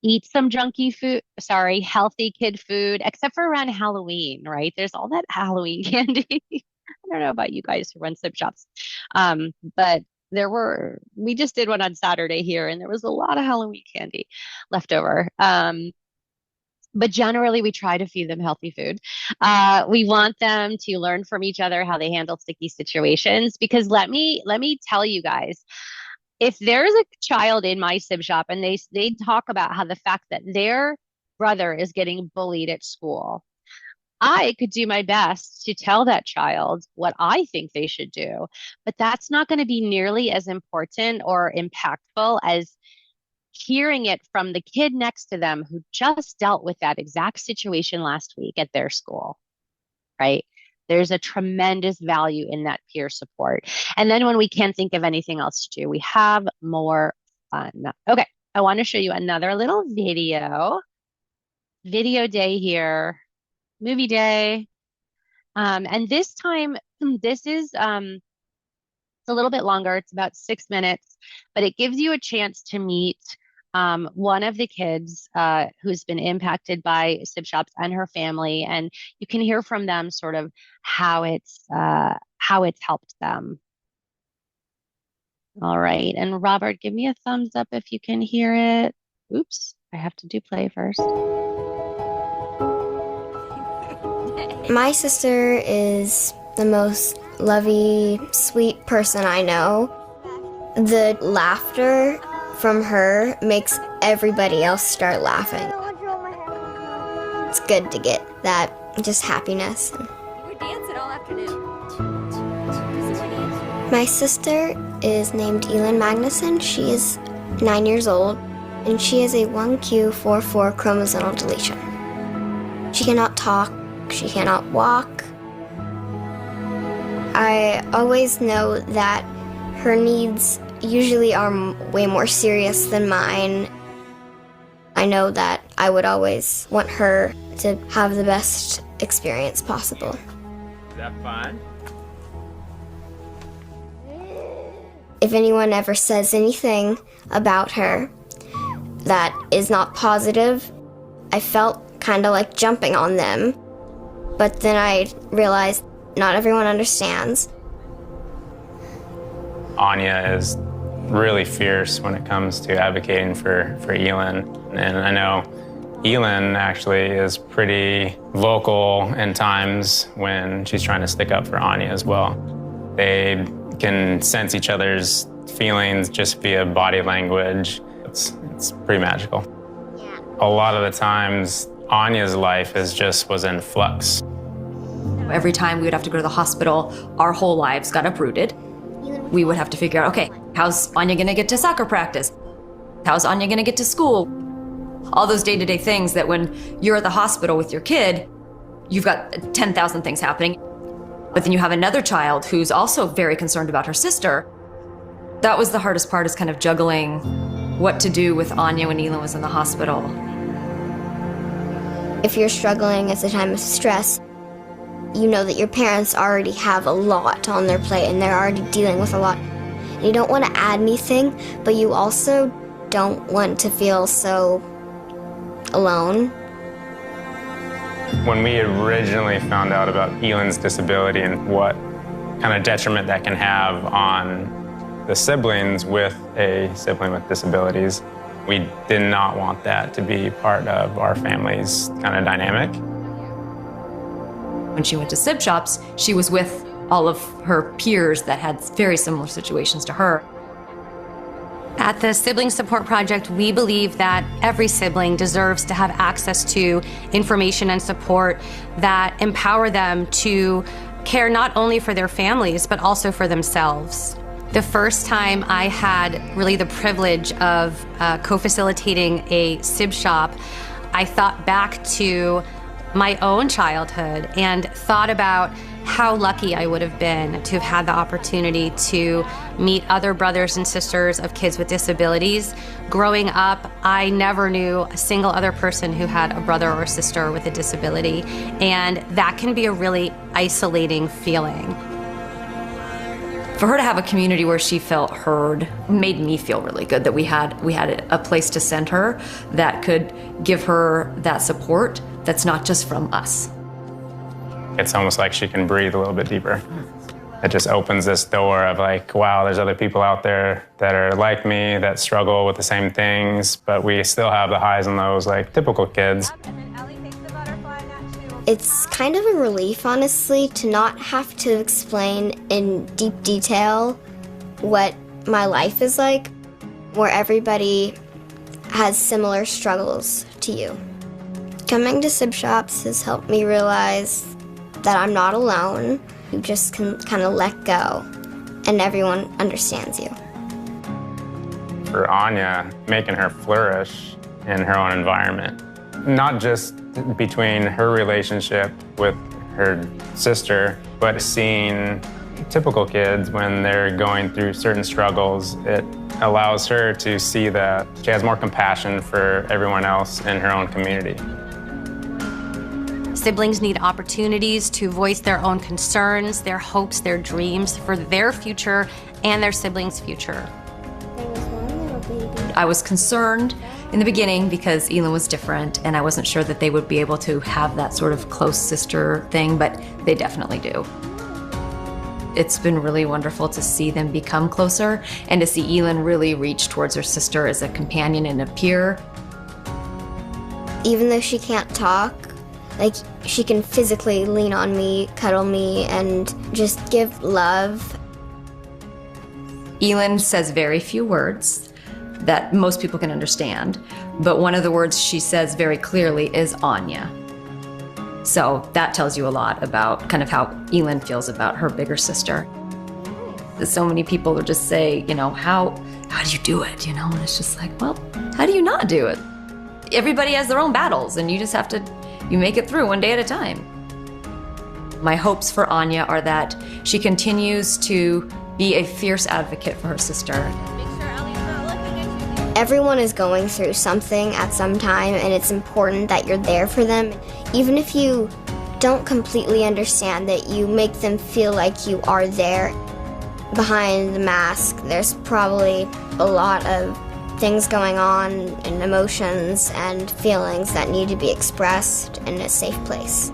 Eat some healthy kid food, except for around Halloween, right? There's all that Halloween candy. I don't know about you guys who run SibShops. But we just did one on Saturday here, and there was a lot of Halloween candy left over. But generally, we try to feed them healthy food. We want them to learn from each other how they handle sticky situations, because let me tell you guys, if there's a child in my SibShop and they talk about how the fact that their brother is getting bullied at school, I could do my best to tell that child what I think they should do, but that's not going to be nearly as important or impactful as hearing it from the kid next to them who just dealt with that exact situation last week at their school, right? There's a tremendous value in that peer support. And then when we can't think of anything else to do, we have more fun. Okay, I want to show you another little video. Video day here, movie day. And this time, this is it's a little bit longer. It's about 6 minutes, but it gives you a chance to meet one of the kids who's been impacted by SibShops and her family, and you can hear from them sort of how it's helped them. All right, and Robert, give me a thumbs up if you can hear it. Oops, I have to do play first. My sister is the most lovey, sweet person I know. The laughter from her makes everybody else start laughing. It's good to get that just happiness. You were dancing all afternoon. My sister is named Elin Magnuson. She is 9 years old, and she has a 1q44 chromosomal deletion. She cannot talk, she cannot walk. I always know that her needs usually are way more serious than mine. I know that I would always want her to have the best experience possible. Is that fun? If anyone ever says anything about her that is not positive, I felt kind of like jumping on them. But then I realized not everyone understands. Anya is really fierce when it comes to advocating for Elin. And I know Elin actually is pretty vocal in times when she's trying to stick up for Anya as well. They can sense each other's feelings just via body language. It's pretty magical. Yeah. A lot of the times, Anya's life was in flux. Every time we would have to go to the hospital, our whole lives got uprooted. We would have to figure out, okay, how's Anya gonna get to soccer practice? How's Anya gonna get to school? All those day-to-day things that when you're at the hospital with your kid, you've got 10,000 things happening. But then you have another child who's also very concerned about her sister. That was the hardest part, is kind of juggling what to do with Anya when Elin was in the hospital. If you're struggling at a time of stress, you know that your parents already have a lot on their plate and they're already dealing with a lot. And you don't want to add anything, but you also don't want to feel so alone. When we originally found out about Elin's disability and what kind of detriment that can have on the siblings with a sibling with disabilities, we did not want that to be part of our family's kind of dynamic. When she went to SibShops, she was with all of her peers that had very similar situations to her. At the Sibling Support Project, we believe that every sibling deserves to have access to information and support that empower them to care not only for their families, but also for themselves. The first time I had really the privilege of co-facilitating a Sib shop, I thought back to my own childhood and thought about how lucky I would have been to have had the opportunity to meet other brothers and sisters of kids with disabilities. Growing up, I never knew a single other person who had a brother or sister with a disability, and that can be a really isolating feeling. For her to have a community where she felt heard made me feel really good that we had a place to send her that could give her that support that's not just from us. It's almost like she can breathe a little bit deeper. It just opens this door of like, wow, there's other people out there that are like me, that struggle with the same things, but we still have the highs and lows like typical kids. It's kind of a relief, honestly, to not have to explain in deep detail what my life is like, where everybody has similar struggles to you. Coming to SibShops has helped me realize that I'm not alone. You just can kind of let go, and everyone understands you. For Anya, making her flourish in her own environment, not just between her relationship with her sister, but seeing typical kids when they're going through certain struggles, it allows her to see that she has more compassion for everyone else in her own community. Siblings need opportunities to voice their own concerns, their hopes, their dreams for their future and their siblings' future. I was concerned in the beginning because Elin was different and I wasn't sure that they would be able to have that sort of close sister thing, but they definitely do. It's been really wonderful to see them become closer and to see Elin really reach towards her sister as a companion and a peer. Even though she can't talk, like, she can physically lean on me, cuddle me, and just give love. Elin says very few words that most people can understand, but one of the words she says very clearly is Anya. So that tells you a lot about kind of how Elin feels about her bigger sister. So many people will just say, you know, how do you do it? You know, and it's just like, well, how do you not do it? Everybody has their own battles, and you just have to, you make it through one day at a time. My hopes for Anya are that she continues to be a fierce advocate for her sister. Everyone is going through something at some time, and it's important that you're there for them. Even if you don't completely understand, that you make them feel like you are there. Behind the mask, there's probably a lot of things going on, and emotions and feelings that need to be expressed in a safe place.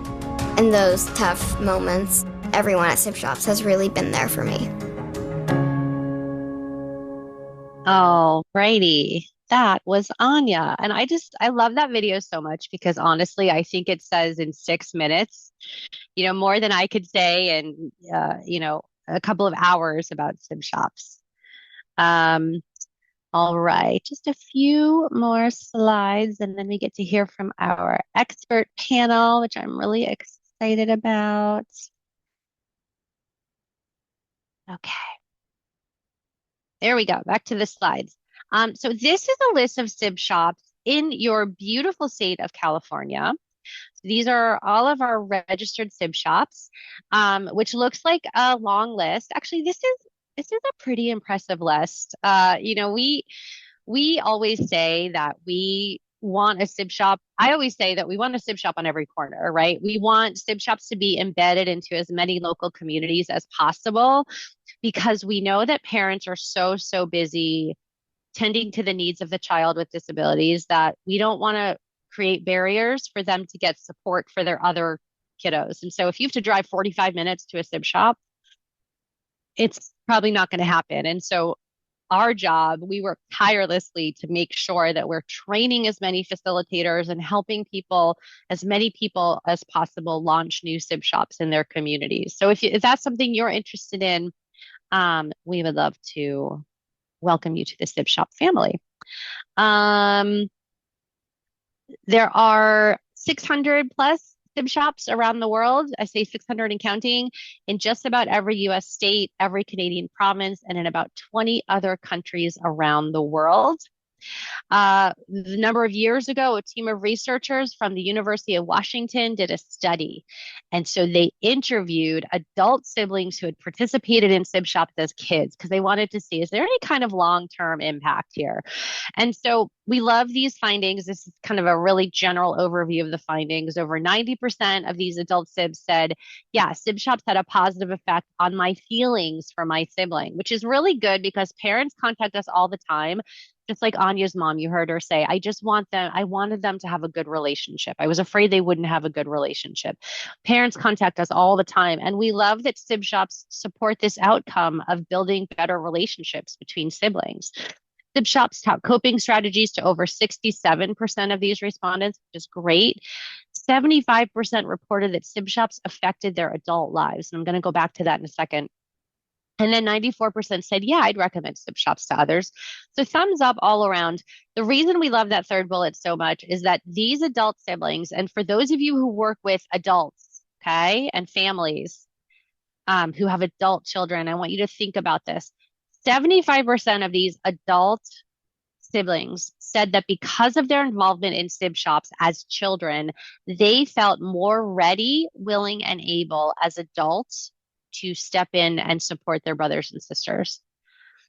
In those tough moments, everyone at SibShops has really been there for me. Oh, Brady, that was Anya. And I love that video so much because honestly, I think it says in 6 minutes, more than I could say in, a couple of hours about SibShops. All right, just a few more slides and then we get to hear from our expert panel, which I'm really excited about. Okay. There we go. Back to the slides. So this is a list of SibShops in your beautiful state of California. So these are all of our registered SibShops, which looks like a long list. Actually, this is a pretty impressive list. We always say that we want a SibShop. I always say that we want a SibShop on every corner, right? We want SibShops to be embedded into as many local communities as possible because we know that parents are so busy tending to the needs of the child with disabilities that we don't want to create barriers for them to get support for their other kiddos. And so if you have to drive 45 minutes to a SibShop, it's probably not going to happen. And so our job, we work tirelessly to make sure that we're training as many facilitators and helping as many people as possible, launch new SibShops in their communities. So if that's something you're interested in, we would love to welcome you to the SibShop family. There are 600 plus SibShops around the world. I say 600 and counting in just about every US state, every Canadian province, and in about 20 other countries around the world. The number of years ago, a team of researchers from the University of Washington did a study. And so they interviewed adult siblings who had participated in SibShops as kids because they wanted to see, is there any kind of long-term impact here? And so we love these findings. This is kind of a really general overview of the findings. Over 90% of these adult Sibs said, yeah, SibShops had a positive effect on my feelings for my sibling, which is really good because parents contact us all the time. Just like Anya's mom, you heard her say, I wanted them to have a good relationship. I was afraid they wouldn't have a good relationship. Parents contact us all the time. And we love that SibShops support this outcome of building better relationships between siblings. SibShops taught coping strategies to over 67% of these respondents, which is great. 75% reported that SibShops affected their adult lives. And I'm going to go back to that in a second. And then 94% said, yeah, I'd recommend SibShops to others. So thumbs up all around. The reason we love that third bullet so much is that these adult siblings, and for those of you who work with adults, okay, and families who have adult children, I want you to think about this. 75% of these adult siblings said that because of their involvement in SibShops as children, they felt more ready, willing, and able as adults to step in and support their brothers and sisters.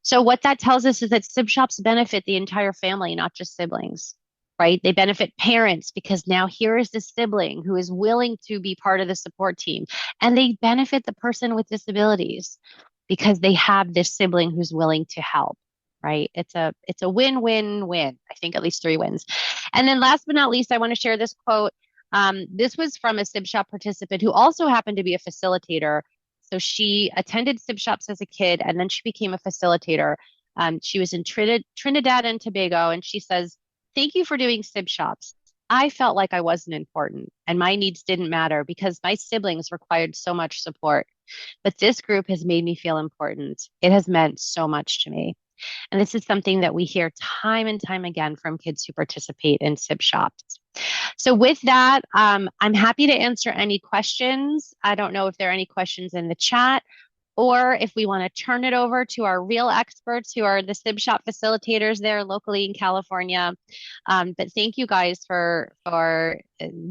So what that tells us is that SibShops benefit the entire family, not just siblings, right? They benefit parents because now here is the sibling who is willing to be part of the support team. And they benefit the person with disabilities because they have this sibling who's willing to help, right? It's a win-win-win. I think at least 3 wins. And then last but not least, I want to share this quote. This was from a SibShop participant who also happened to be a facilitator. So she attended SibShops as a kid, and then she became a facilitator. She was in Trinidad and Tobago, and she says, thank you for doing SibShops. I felt like I wasn't important and my needs didn't matter because my siblings required so much support. But this group has made me feel important. It has meant so much to me. And this is something that we hear time and time again from kids who participate in SibShops. So with that, I'm happy to answer any questions. I don't know if there are any questions in the chat, or if we want to turn it over to our real experts who are the SibShop facilitators there locally in California. But thank you guys for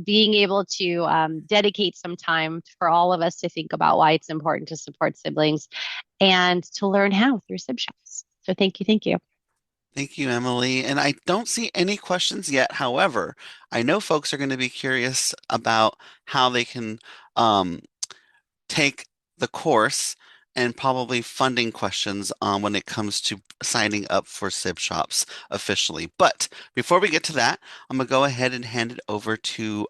being able to dedicate some time for all of us to think about why it's important to support siblings and to learn how through SibShops. So thank you, thank you. Thank you, Emily. And I don't see any questions yet. However, I know folks are going to be curious about how they can um, take the course and probably funding questions when it comes to signing up for SibShops officially. But before we get to that, I'm gonna go ahead and hand it over to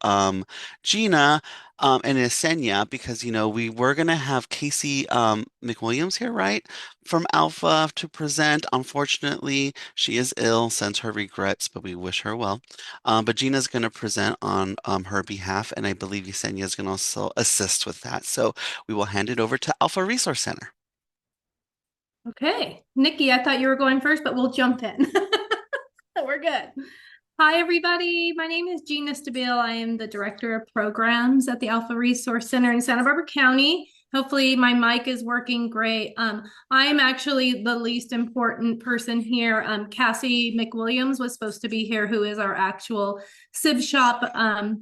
Gina and Yesenia because we were gonna have Cassie McWilliams here, right? From Alpha to present. Unfortunately, she is ill, sends her regrets, but we wish her well. But Gina's going to present on her behalf, and I believe Yesenia is going to also assist with that. So we will hand it over to Alpha Resource Center. Okay, Nicki, I thought you were going first, but we'll jump in. We're good. Hi, everybody. My name is Gina Stabile. I am the Director of Programs at the Alpha Resource Center in Santa Barbara County. Hopefully my mic is working great. I'm actually the least important person here. Cassie McWilliams was supposed to be here, who is our actual SibShop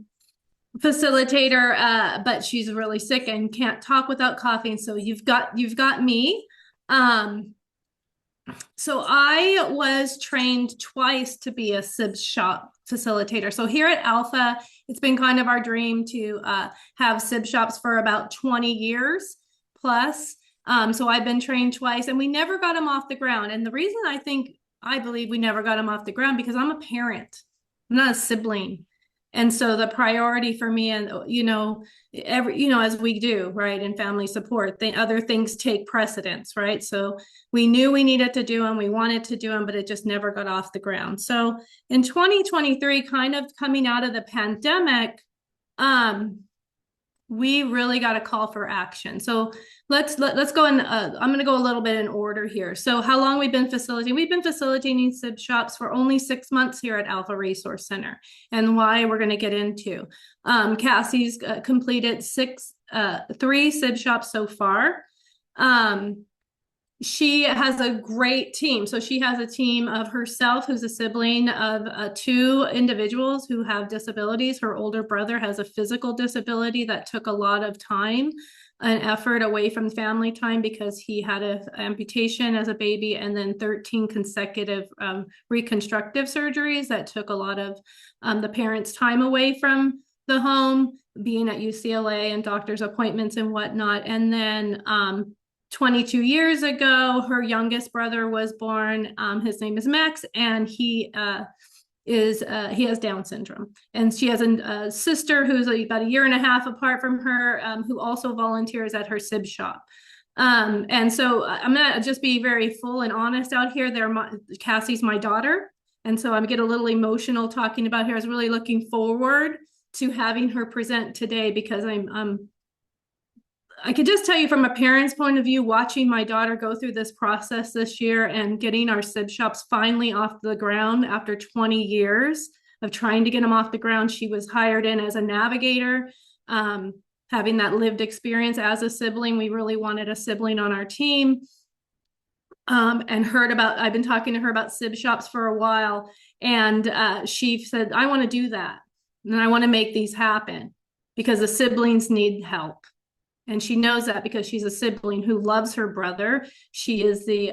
facilitator, but she's really sick and can't talk without coughing. So you've got me. So I was trained twice to be a SibShop facilitator. So here at Alpha, it's been kind of our dream to have SibShops for about 20 years plus. So I've been trained twice and we never got them off the ground. And the reason I believe we never got them off the ground because I'm a parent, I'm not a sibling. And so the priority for me and, as we do, right, in family support, other things take precedence, right? So we knew we needed to do them, we wanted to do them, but it just never got off the ground. So in 2023, kind of coming out of the pandemic, we really got a call for action. So let's go in. I'm going to go a little bit in order here. So how long we've been facilitating? We've been facilitating SibShops for only 6 months here at Alpha Resource Center, and why we're going to get into. Cassie's completed 3 SibShops so far. She has a great team. So she has a team of herself, who's a sibling of 2 individuals who have disabilities. Her older brother has a physical disability that took a lot of time and effort away from family time because he had an amputation as a baby and then 13 consecutive reconstructive surgeries that took a lot of the parents' time away from the home, being at UCLA and doctor's appointments and whatnot. And then 22 years ago, her youngest brother was born. His name is Max, and he has Down syndrome. And she has a sister who's about a year and a half apart from her, who also volunteers at her SibShop. And so I'm gonna just be very full and honest out here. Cassie's my daughter, and so I'm get a little emotional talking about her. I was really looking forward to having her present today because I could just tell you from a parent's point of view, watching my daughter go through this process this year and getting our SibShops finally off the ground after 20 years of trying to get them off the ground. She was hired in as a navigator, having that lived experience as a sibling. We really wanted a sibling on our team, and I've been talking to her about SibShops for a while. And she said, I want to do that. And I want to make these happen because the siblings need help. And she knows that because she's a sibling who loves her brother. She is the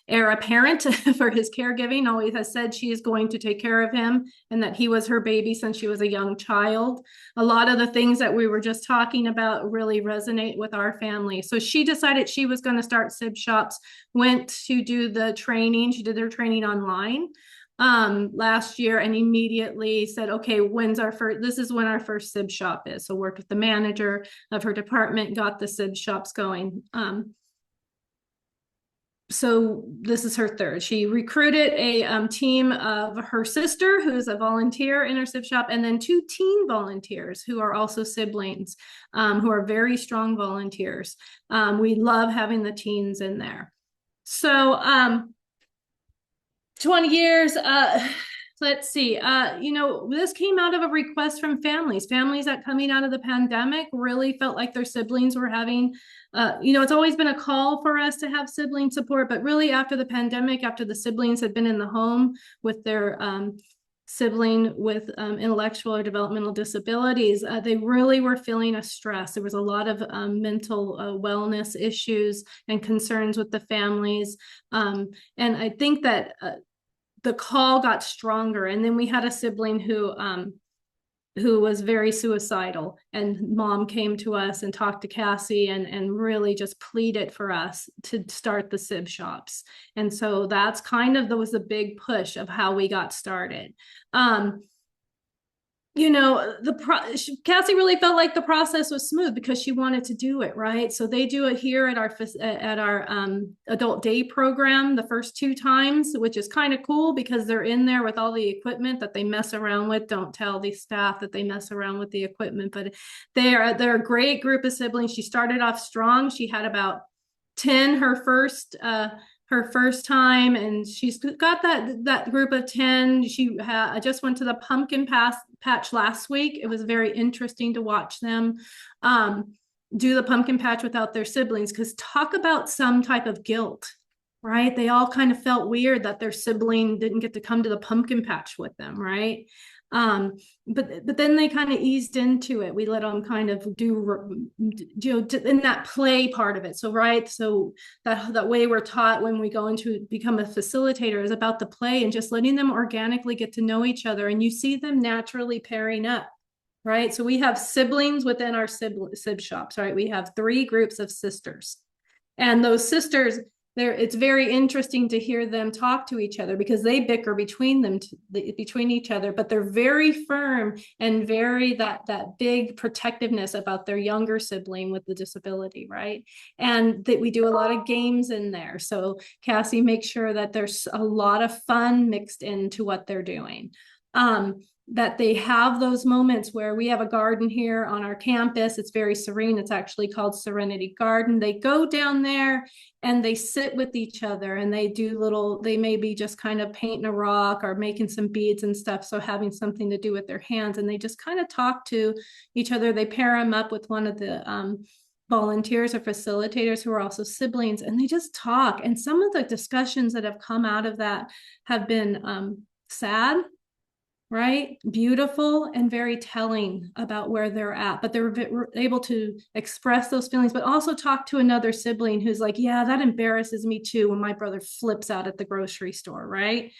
heir apparent for his caregiving, always has said she is going to take care of him and that he was her baby since she was a young child. A lot of the things that we were just talking about really resonate with our family. So she decided she was going to start SibShops, went to do the training. She did her training online last year and immediately said, okay, this is when our first SibShop is. So worked with the manager of her department, got the SibShops going. so this is her third. She recruited a team of her sister, who's a volunteer in her sib shop, and then 2 teen volunteers who are also siblings, who are very strong volunteers. We love having the teens in there. So 20 years, let's see, this came out of a request from families that coming out of the pandemic really felt like their siblings were having, it's always been a call for us to have sibling support, but really after the pandemic, after the siblings had been in the home with their sibling with intellectual or developmental disabilities, they really were feeling a stress. There was a lot of mental wellness issues and concerns with the families. And I think that the call got stronger. And then we had a sibling who was very suicidal, and mom came to us and talked to Cassie and really just pleaded for us to start the sib shops. And so that's kind of, that was the big push of how we got started. Cassie really felt like the process was smooth because she wanted to do it, right? So they do it here at our adult day program the first 2 times, which is kind of cool because they're in there with all the equipment that they mess around with. Don't tell the staff that they mess around with the equipment, but they're a great group of siblings. She started off strong. She had about 10 her first time, and she's got that group of 10. I just went to the pumpkin patch last week. It was very interesting to watch them do the pumpkin patch without their siblings, because talk about some type of guilt, right? They all kind of felt weird that their sibling didn't get to come to the pumpkin patch with them, right? But then they kind of eased into it. We let them kind of do, in that play part of it. So, right. So that way we're taught when we go into become a facilitator is about the play and just letting them organically get to know each other. And you see them naturally pairing up, right? So we have siblings within our sib shops, right? We have 3 groups of sisters, and those sisters, it's very interesting to hear them talk to each other because they bicker between each other, but they're very firm and very that big protectiveness about their younger sibling with the disability, right? And that we do a lot of games in there. So Cassie makes sure that there's a lot of fun mixed into what they're doing. That they have those moments where we have a garden here on our campus. It's very serene. It's actually called Serenity Garden. They go down there and they sit with each other and they may be just kind of painting a rock or making some beads and stuff. So having something to do with their hands, and they just kind of talk to each other. They pair them up with one of the volunteers or facilitators who are also siblings, and they just talk. And some of the discussions that have come out of that have been sad, right? Beautiful and very telling about where they're at, but they're able to express those feelings, but also talk to another sibling who's like, yeah, that embarrasses me too when my brother flips out at the grocery store, right?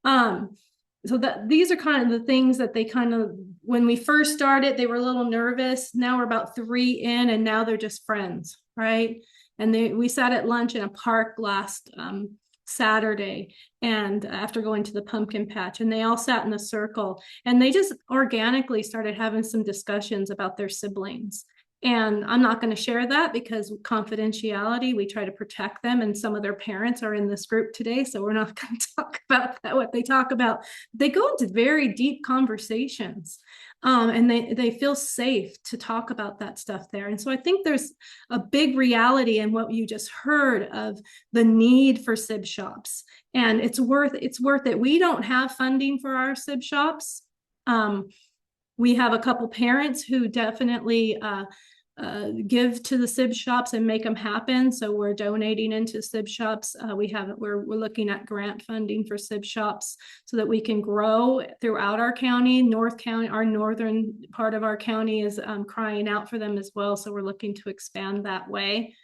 So these are kind of the things that they kind of, when we first started, they were a little nervous. Now we're about 3 in, and now they're just friends, right? And we sat at lunch in a park last Saturday, and after going to the pumpkin patch, and they all sat in a circle and they just organically started having some discussions about their siblings. And I'm not going to share that because confidentiality, we try to protect them, and some of their parents are in this group today, so we're not going to talk about that, what they talk about. They go into very deep conversations, and they feel safe to talk about that stuff there. And so I think there's a big reality in what you just heard of the need for sib shops, and it's worth it. We don't have funding for our sib shops. We have a couple parents who definitely give to the sib shops and make them happen. So we're donating into sib shops. We're looking at grant funding for sib shops so that we can grow throughout our county. North County, our northern part of our county, is crying out for them as well. So we're looking to expand that way.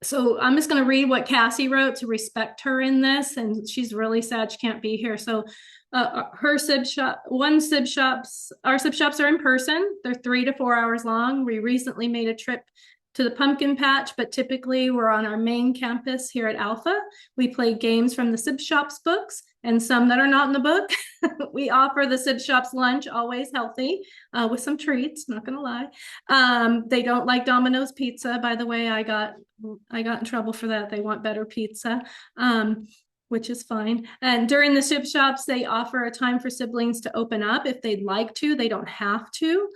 So I'm just going to read what Cassie wrote to respect her in this, and she's really sad she can't be here. So our sib shops are in person. They're 3 to 4 hours long. We recently made a trip to the pumpkin patch, but typically we're on our main campus here at Alpha. We play games from the SibShops books and some that are not in the book. We offer the SibShops lunch, always healthy, with some treats, not gonna lie. They don't like Domino's pizza, by the way. I got in trouble for that. They want better pizza. Which is fine. And during the SibShops, they offer a time for siblings to open up if they'd like to. They don't have to.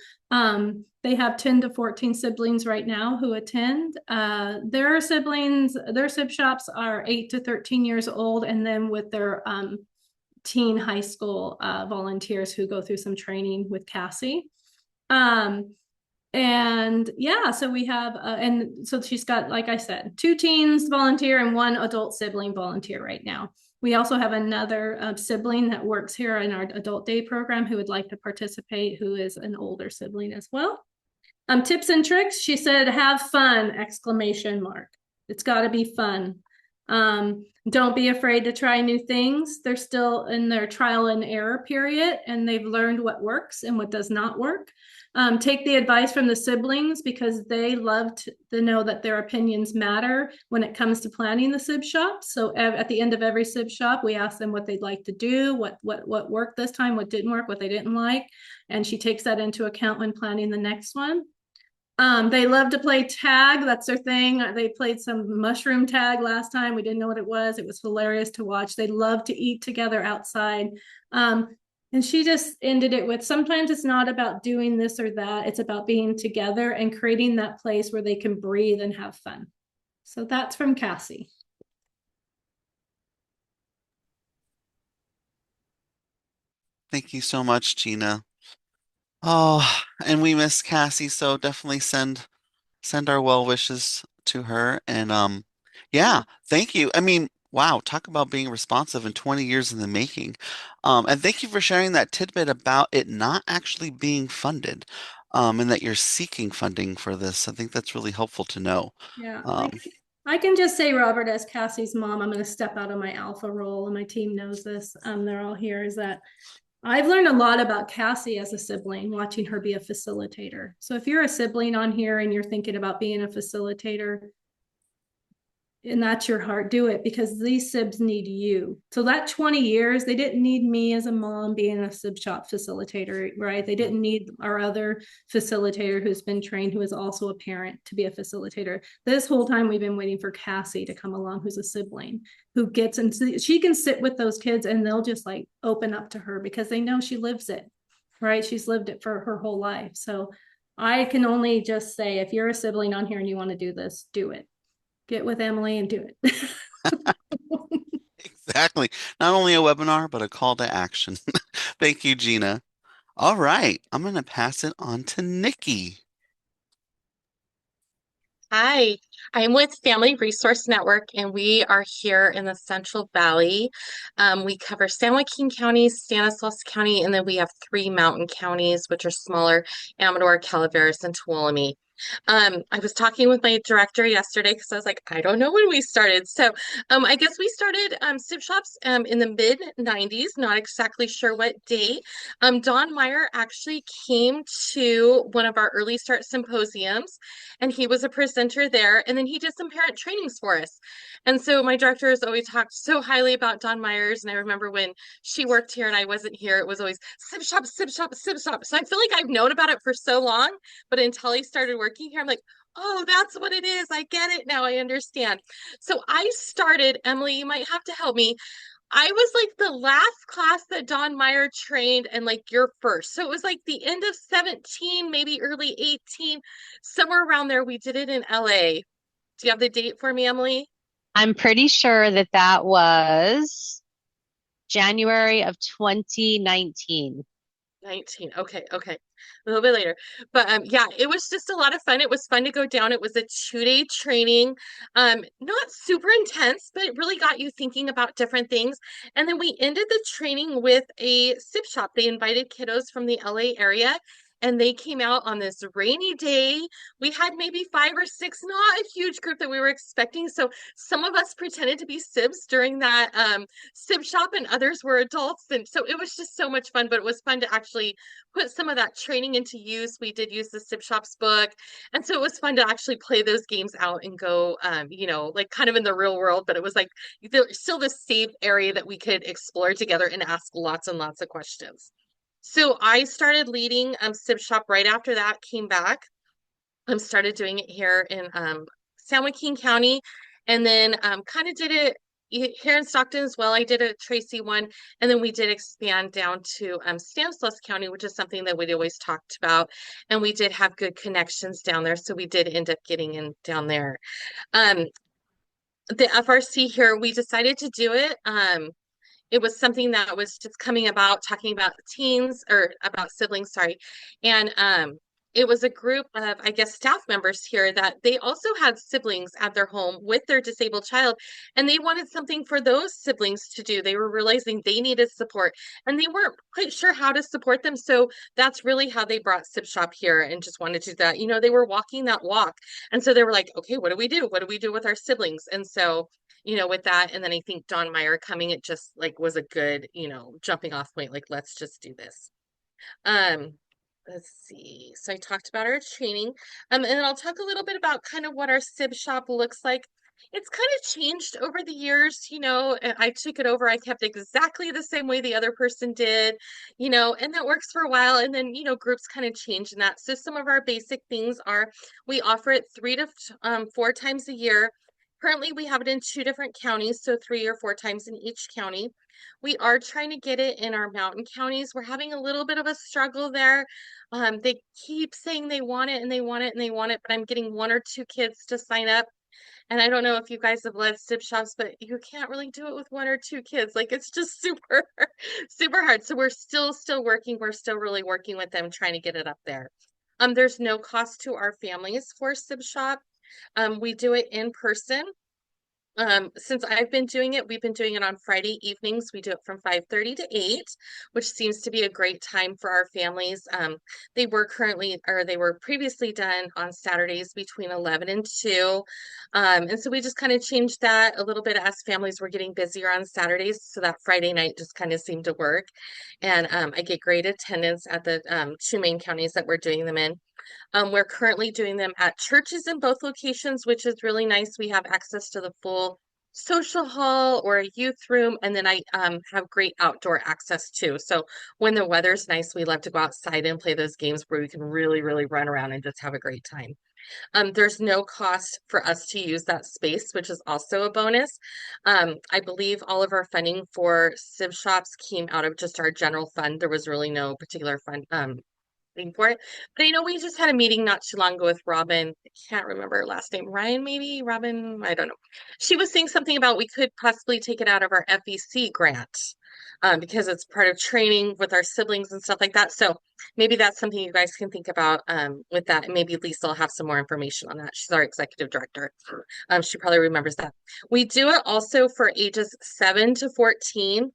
They have 10 to 14 siblings right now who attend. Their siblings, their SibShops are 8 to 13 years old, and then with their teen high school volunteers who go through some training with Cassie. And yeah, so we have, and so she's got, like I said, 2 teens volunteer and 1 adult sibling volunteer right now. We also have another sibling that works here in our adult day program who would like to participate, who is an older sibling as well. Tips and tricks, she said, have fun, exclamation mark. It's got to be fun. Don't be afraid to try new things. They're still in their trial and error period, and they've learned what works and what does not work. Take the advice from the siblings because they love to know that their opinions matter when it comes to planning the SibShop. So at the end of every SibShop, we ask them what they'd like to do, what worked this time, what didn't work, what they didn't like. And she takes that into account when planning the next one. They love to play tag. That's their thing. They played some mushroom tag last time. We didn't know what it was. It was hilarious to watch. They love to eat together outside. And she just ended it with, sometimes it's not about doing this or that. It's about being together and creating that place where they can breathe and have fun. So that's from Cassie. Thank you so much, Gina. Oh, and we miss Cassie, so definitely send our well wishes to her. And yeah, thank you. I mean, wow, talk about being responsive and 20 years in the making. And thank you for sharing that tidbit about it not actually being funded, and that you're seeking funding for this. I think that's really helpful to know. Yeah. Um, I can just say, Robert, as Cassie's mom, I'm going to step out of my alpha role, and my team knows this. They're all here, is that I've learned a lot about Cassie as a sibling, watching her be a facilitator. So if you're a sibling on here and you're thinking about being a facilitator, and that's your heart, do it, because these sibs need you. So that 20 years, they didn't need me as a mom being a SibShop facilitator, right? They didn't need our other facilitator who's been trained, who is also a parent, to be a facilitator. This whole time we've been waiting for Cassie to come along, who's a sibling, who gets into, she can sit with those kids and they'll just like open up to her because they know she lives it, right? She's lived it for her whole life. So I can only just say, if you're a sibling on here and you want to do this, do it. Get with Emily and do it. exactly. Not only a webinar, but a call to action. Thank you, Gina. All right, I'm going to pass it on to Nicki. Hi, I'm with Family Resource Network, and we are here in the Central Valley. We cover San Joaquin County, Stanislaus County, and then we have 3 mountain counties, which are smaller: Amador, Calaveras, and Tuolumne. I was talking with my director yesterday because I was like, I don't know when we started. So I guess we started SibShops in the mid-90s, not exactly sure what date. Don Meyer actually came to one of our early start symposiums, and he was a presenter there, and then he did some parent trainings for us. And so my director has always talked so highly about Don Myers, and I remember when she worked here and I wasn't here, it was always SibShops, SibShops, SibShops. So I feel like I've known about it for so long, but until he started working here, I'm like, oh, that's what it is. I get it now. I understand. So I started, Emily, you might have to help me. I was like the last class that Don Meyer trained, and like your first. So it was like the end of 17, maybe early 18, somewhere around there. We did it in LA. Do you have the date for me, Emily? I'm pretty sure that that was January of 2019. 19. Okay. A little bit later. But yeah, it was just a lot of fun. It was fun to go down. It was a 2-day training. Not super intense, but it really got you thinking about different things. And then we ended the training with a SibShop. They invited kiddos from the LA area, and they came out on this rainy day. We had maybe 5 or 6, not a huge group that we were expecting. So some of us pretended to be Sibs during that Sib shop, and others were adults. And so it was just so much fun, but it was fun to actually put some of that training into use. We did use the SibShops book. And so it was fun to actually play those games out and go, like kind of in the real world, but it was like still this safe area that we could explore together and ask lots and lots of questions. So I started leading Sib Shop right after that, came back, started doing it here in San Joaquin County, and then kind of did it here in Stockton as well. I did a Tracy one, and then we did expand down to Stanislaus County, which is something that we'd always talked about, and we did have good connections down there, so we did end up getting in down there. The FRC here, we decided to do it. It was something that was just coming about, talking about teens or about siblings, sorry. And it was a group of, I guess, staff members here that they also had siblings at their home with their disabled child, and they wanted something for those siblings to do. They were realizing they needed support, and they weren't quite sure how to support them. So that's really how they brought Sib Shop here and just wanted to do that. You know, they were walking that walk. And so they were like, okay, what do we do? What do we do with our siblings? And so, you know, with that, and then I think Don Meyer coming, it just like was a good, jumping off point, like, let's just do this. Let's see. So I talked about our training, and then I'll talk a little bit about kind of what our Sib Shop looks like. It's kind of changed over the years, I took it over. I kept exactly the same way the other person did, and that works for a while. And then, groups kind of change in that. So some of our basic things are, we offer it 3 to 4 times a year. Currently, we have it in 2 different counties, so 3 or 4 times in each county. We are trying to get it in our mountain counties. We're having a little bit of a struggle there. They keep saying they want it and they want it and they want it, but I'm getting 1 or 2 kids to sign up. And I don't know if you guys have led Sib Shops, but you can't really do it with 1 or 2 kids. Like, it's just super, super hard. So we're still working. We're still really working with them, trying to get it up there. There's no cost to our families for Sib Shop. We do it in person. Since I've been doing it, we've been doing it on Friday evenings. We do it from 5:30 to 8, which seems to be a great time for our families. They were previously done on Saturdays between 11 and 2. And so we just kind of changed that a little bit as families were getting busier on Saturdays. So that Friday night just kind of seemed to work. And I get great attendance at the 2 main counties that we're doing them in. We're currently doing them at churches in both locations, which is really nice. We have access to the full social hall or a youth room, and then I have great outdoor access too. So when the weather's nice, we love to go outside and play those games where we can really, really run around and just have a great time. There's no cost for us to use that space, which is also a bonus. I believe all of our funding for Sib Shops came out of just our general fund. There was really no particular fund for it. But I know we just had a meeting not too long ago with Robin. I can't remember her last name. Ryan, maybe? Robin? I don't know. She was saying something about we could possibly take it out of our FEC grant because it's part of training with our siblings and stuff like that. So maybe that's something you guys can think about with that. And maybe Lisa will have some more information on that. She's our executive director. She probably remembers that. We do it also for ages 7 to 14.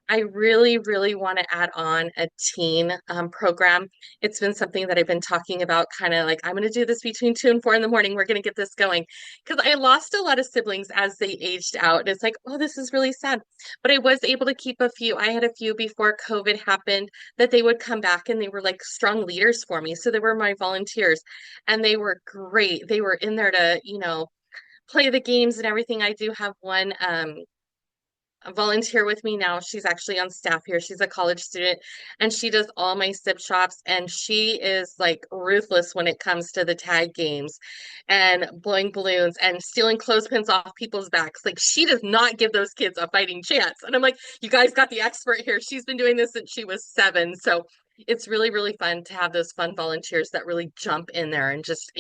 I really, really want to add on a teen program. It's been something that I've been talking about, kind of like, I'm going to do this between 2 and 4 in the morning. We're going to get this going. Because I lost a lot of siblings as they aged out. And it's like, oh, this is really sad. But I was able to keep a few. I had a few before COVID happened that they would come back and they were like strong leaders for me. So they were my volunteers and they were great. They were in there to, play the games and everything. I do have one volunteer with me now. She's actually on staff here. She's a college student and she does all my Sib Shops, and she is like ruthless when it comes to the tag games and blowing balloons and stealing clothespins off people's backs. Like, she does not give those kids a fighting chance. And I'm like, you guys got the expert here. She's been doing this since she was 7. So it's really, really fun to have those fun volunteers that really jump in there and just,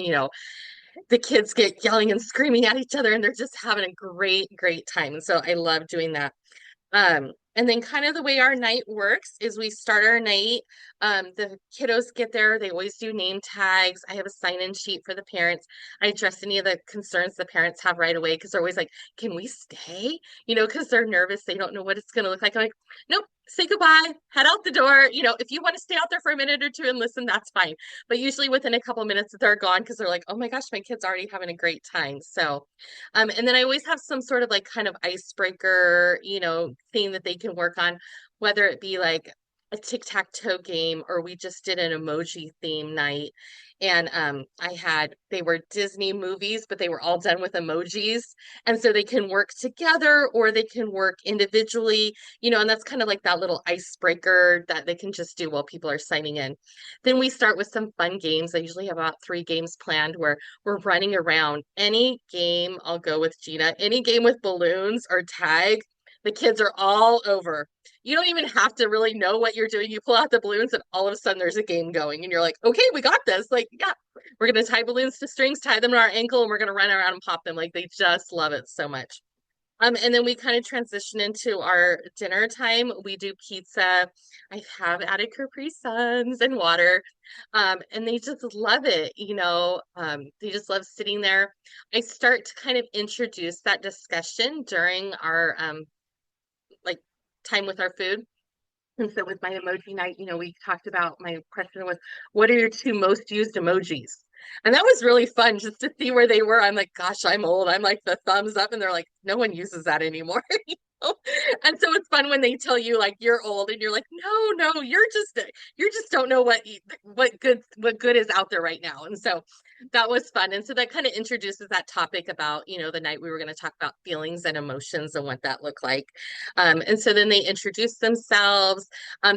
the kids get yelling and screaming at each other and they're just having a great, great time. And so I love doing that. And then kind of the way our night works is we start our night. The kiddos get there. They always do name tags. I have a sign-in sheet for the parents. I address any of the concerns the parents have right away because they're always like, can we stay? Because they're nervous. They don't know what it's going to look like. I'm like, nope, say goodbye, head out the door. If you want to stay out there for a minute or two and listen, that's fine. But usually within a couple of minutes, they're gone because they're like, oh my gosh, my kid's already having a great time. So, and then I always have some sort of like kind of icebreaker, thing that they can work on, whether it be like a tic-tac-toe game or we just did an emoji theme night. And they were Disney movies, but they were all done with emojis. And so they can work together or they can work individually, and that's kind of like that little icebreaker that they can just do while people are signing in. Then we start with some fun games. I usually have about 3 games planned where we're running around. Any game, I'll go with Gina, any game with balloons or tag, the kids are all over. You don't even have to really know what you're doing. You pull out the balloons and all of a sudden there's a game going and you're like, okay, we got this. Like, yeah, we're going to tie balloons to strings, tie them to our ankle, and we're going to run around and pop them. Like, they just love it so much. And then we kind of transition into our dinner time. We do pizza. I have added Capri Suns and water. And they just love it, they just love sitting there. I start to kind of introduce that discussion during our like time with our food. And so with my emoji night, we talked about, my question was, what are your 2 most used emojis? And that was really fun just to see where they were. I'm like, gosh, I'm old. I'm like the thumbs up. And they're like, no one uses that anymore. And so it's fun when they tell you like you're old and you're like, no, you just don't know what good is out there right now. And so that was fun. And so that kind of introduces that topic about, the night we were going to talk about feelings and emotions and what that looked like. And so then they introduce themselves.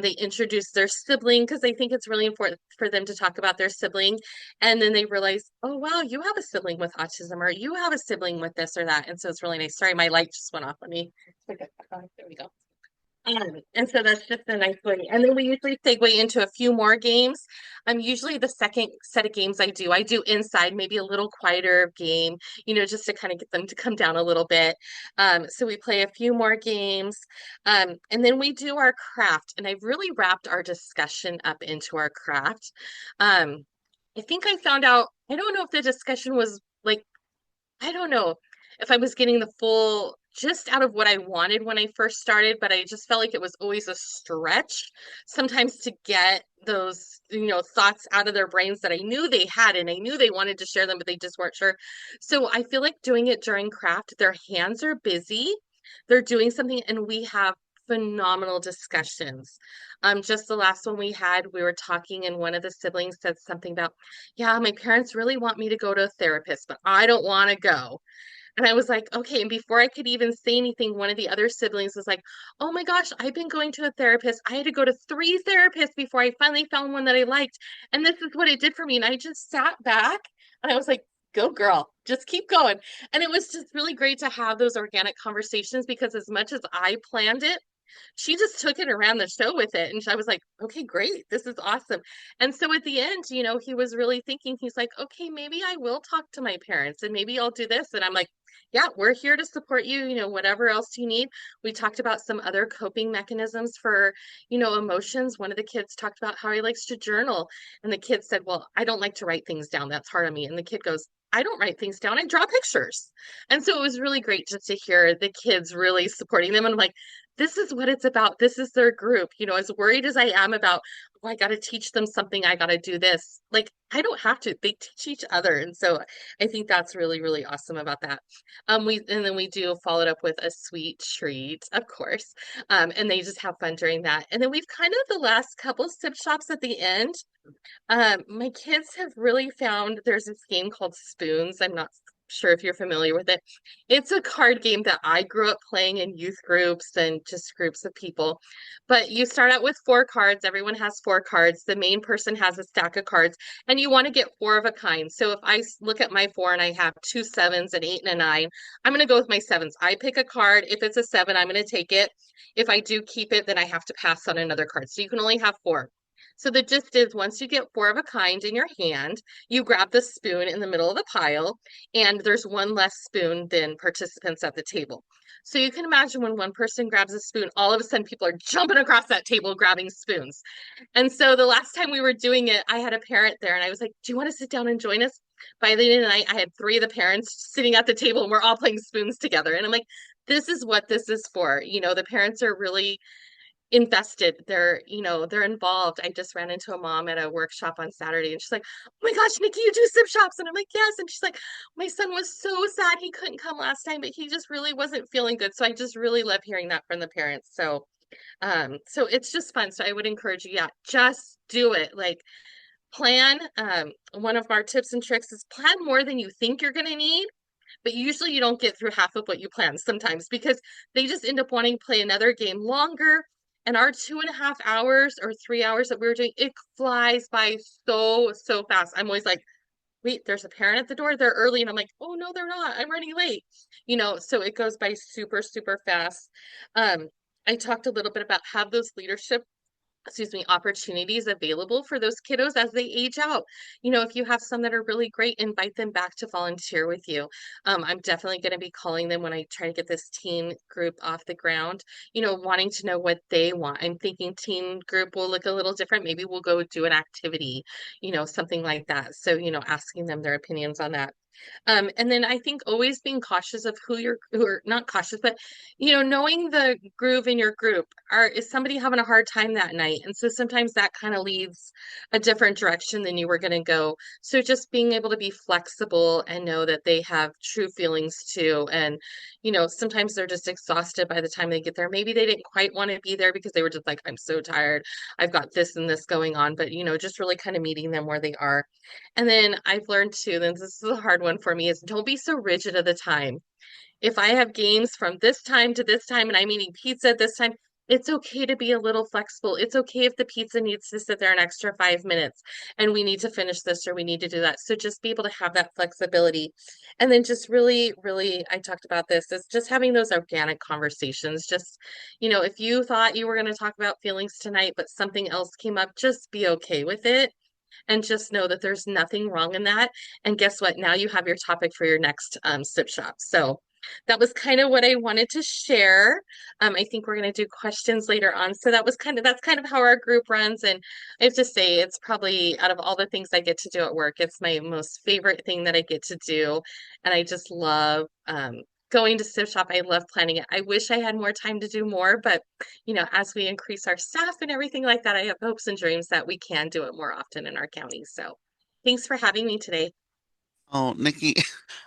They introduce their sibling because they think it's really important for them to talk about their sibling. And then they realize, oh, wow, you have a sibling with autism, or you have a sibling with this or that. And so it's really nice. Sorry, my light just went off. Let me put it back on. There we go. And so that's just a nice way. And then we usually segue into a few more games. Usually the second set of games I do inside, maybe a little quieter game, just to kind of get them to come down a little bit. So we play a few more games. And then we do our craft. And I've really wrapped our discussion up into our craft. I think I found out, I don't know if the discussion was like, I don't know if I was getting the full just out of what I wanted when I first started, but I just felt like it was always a stretch sometimes to get those, thoughts out of their brains that I knew they had and I knew they wanted to share them, but they just weren't sure. So I feel like doing it during craft, their hands are busy, they're doing something, and we have phenomenal discussions. Just the last one we had, we were talking and one of the siblings said something about, yeah, my parents really want me to go to a therapist, but I don't want to go. And I was like, okay. And before I could even say anything, one of the other siblings was like, oh my gosh, I've been going to a therapist. I had to go to 3 therapists before I finally found one that I liked. And this is what it did for me. And I just sat back and I was like, go girl, just keep going. And it was just really great to have those organic conversations because as much as I planned it, she just took it around the show with it. And I was like, okay, great. This is awesome. And so at the end, he was really thinking, he's like, okay, maybe I will talk to my parents and maybe I'll do this. And I'm like, yeah, we're here to support you, whatever else you need. We talked about some other coping mechanisms for, emotions. One of the kids talked about how he likes to journal. And the kid said, well, I don't like to write things down. That's hard on me. And the kid goes, I don't write things down. I draw pictures. And so it was really great just to hear the kids really supporting them. And I'm like, this is what it's about. This is their group. As worried as I am about, oh, I got to teach them something. I got to do this. Like, I don't have to. They teach each other. And so I think that's really, really awesome about that. And then we do follow it up with a sweet treat, of course. And they just have fun during that. And then we've kind of the last couple SibShops at the end. My kids have really found there's this game called Spoons. I'm not sure if you're familiar with it. It's a card game that I grew up playing in youth groups and just groups of people. But you start out with 4 cards. Everyone has 4 cards. The main person has a stack of cards, and you want to get 4 of a kind. So if I look at my 4 and I have 2 7s, an 8, and a 9, I'm going to go with my 7s. I pick a card. If it's a 7, I'm going to take it. If I do keep it, then I have to pass on another card. So you can only have 4. So the gist is once you get 4 of a kind in your hand, you grab the spoon in the middle of the pile, and there's one less spoon than participants at the table. So you can imagine when one person grabs a spoon, all of a sudden people are jumping across that table grabbing spoons. And so the last time we were doing it, I had a parent there and I was like, do you want to sit down and join us? By the end of the night, I had 3 of the parents sitting at the table and we're all playing spoons together. And I'm like, this is what this is for. The parents are really invested. They're involved. I just ran into a mom at a workshop on Saturday and she's like, "Oh my gosh, Nikki, you do SibShops." And I'm like, "Yes." And she's like, "My son was so sad he couldn't come last time, but he just really wasn't feeling good." So I just really love hearing that from the parents. So it's just fun. So I would encourage you, yeah, just do it. Like plan. One of our tips and tricks is plan more than you think you're gonna need, but usually you don't get through half of what you plan sometimes because they just end up wanting to play another game longer. And our 2.5 hours or 3 hours that we were doing, it flies by so fast. I'm always like, wait, there's a parent at the door. They're early. And I'm like, oh no, they're not. I'm running late. So it goes by super fast. Um, I talked a little bit about have those leadership opportunities available for those kiddos as they age out. If you have some that are really great, invite them back to volunteer with you. I'm definitely going to be calling them when I try to get this teen group off the ground, wanting to know what they want. I'm thinking teen group will look a little different. Maybe we'll go do an activity, something like that. So, asking them their opinions on that. And then I think always being cautious of who are not cautious, but knowing the groove in your group. Is somebody having a hard time that night? And so sometimes that kind of leads a different direction than you were going to go. So just being able to be flexible and know that they have true feelings too. And sometimes they're just exhausted by the time they get there. Maybe they didn't quite want to be there because they were just like, I'm so tired. I've got this and this going on. But just really kind of meeting them where they are. And then I've learned too, and this is a hard one for me, is don't be so rigid of the time. If I have games from this time to this time and I'm eating pizza at this time, it's okay to be a little flexible. It's okay if the pizza needs to sit there an extra 5 minutes and we need to finish this or we need to do that. So just be able to have that flexibility. And then just really, really, I talked about this, is just having those organic conversations. Just, if you thought you were going to talk about feelings tonight, but something else came up, just be okay with it and just know that there's nothing wrong in that. And guess what? Now you have your topic for your next sip shop. So that was kind of what I wanted to share. I think we're going to do questions later on. So that's kind of how our group runs. And I have to say, it's probably out of all the things I get to do at work, it's my most favorite thing that I get to do. And I just love going to Sip Shop. I love planning it. I wish I had more time to do more, but as we increase our staff and everything like that, I have hopes and dreams that we can do it more often in our county. So thanks for having me today. Oh, Nikki,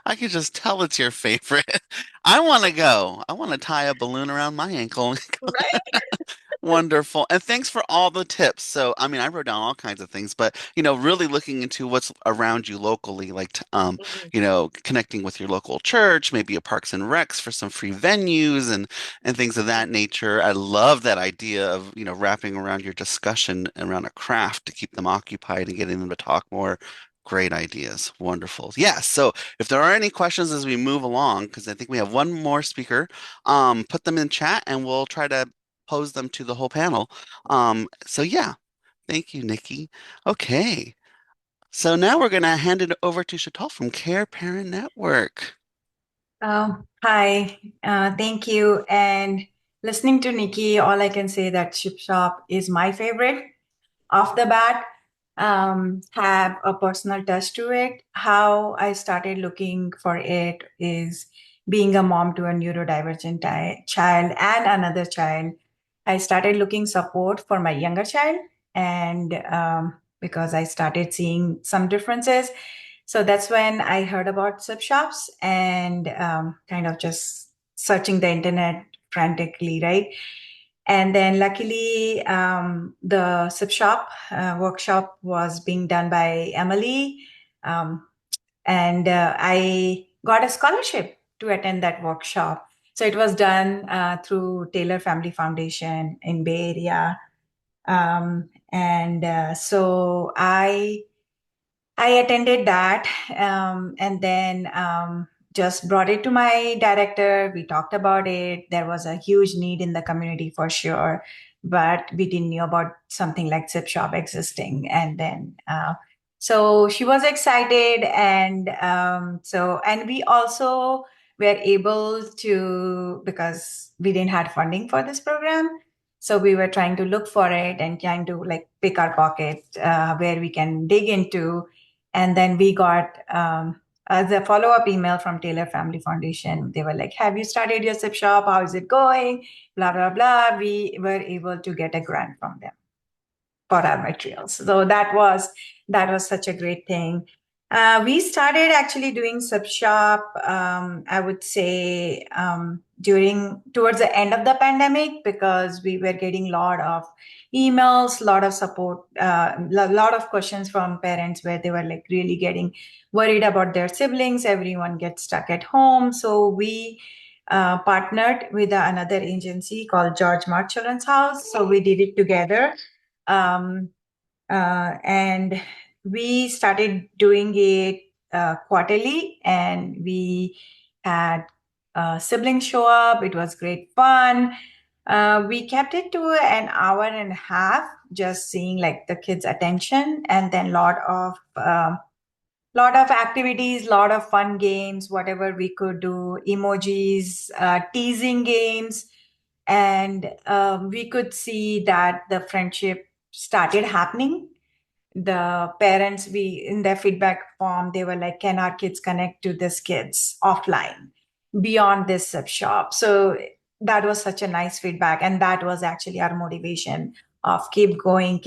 I can just tell it's your favorite. I want to go. I want to tie a balloon around my ankle. Right? Wonderful. And thanks for all the tips. So, I mean, I wrote down all kinds of things, but, really looking into what's around you locally, like, connecting with your local church, maybe a Parks and Recs for some free venues and things of that nature. I love that idea of, wrapping around your discussion around a craft to keep them occupied and getting them to talk more. Great ideas. Wonderful. Yes. So if there are any questions as we move along, because I think we have one more speaker, put them in chat and we'll try to pose them to the whole panel. So yeah, thank you, Nikki. Okay. So now we're going to hand it over to Shital from Care Parent Network. Hi, thank you. And listening to Nikki, all I can say that Ship Shop is my favorite. Off the bat, have a personal touch to it. How I started looking for it is being a mom to a neurodivergent child and another child. I started looking support for my younger child, and because I started seeing some differences. So that's when I heard about SibShops and kind of just searching the internet frantically, right? And then luckily, the SibShop workshop was being done by Emily. And I got a scholarship to attend that workshop. So it was done through Taylor Family Foundation in Bay Area. So I attended that and then just brought it to my director. We talked about it. There was a huge need in the community for sure, but we didn't know about something like Zip Shop existing. And then, so she was excited. And and we also were able to, because we didn't have funding for this program. So we were trying to look for it and trying to like pick our pocket where we can dig into. And then we got a as a follow-up email from Taylor Family Foundation. They were like, have you started your SIP shop? How is it going? Blah, blah, blah. We were able to get a grant from them for our materials. So that was such a great thing. We started actually doing SIP shop, I would say, towards the end of the pandemic, because we were getting a lot of emails, a lot of support, a lot of questions from parents where they were like really getting worried about their siblings. Everyone gets stuck at home. So we partnered with another agency called George Mark Children's House. So we did it together. And we started doing it quarterly, and we had siblings show up. It was great fun. We kept it to an hour and a half, just seeing like the kids' attention, and then lot of activities, lot of fun games, whatever we could do, emojis, teasing games, and we could see that the friendship started happening. The parents, in their feedback form, they were like, can our kids connect to these kids offline beyond this SIP shop? So that was such a nice feedback. And that was actually our motivation of keep going.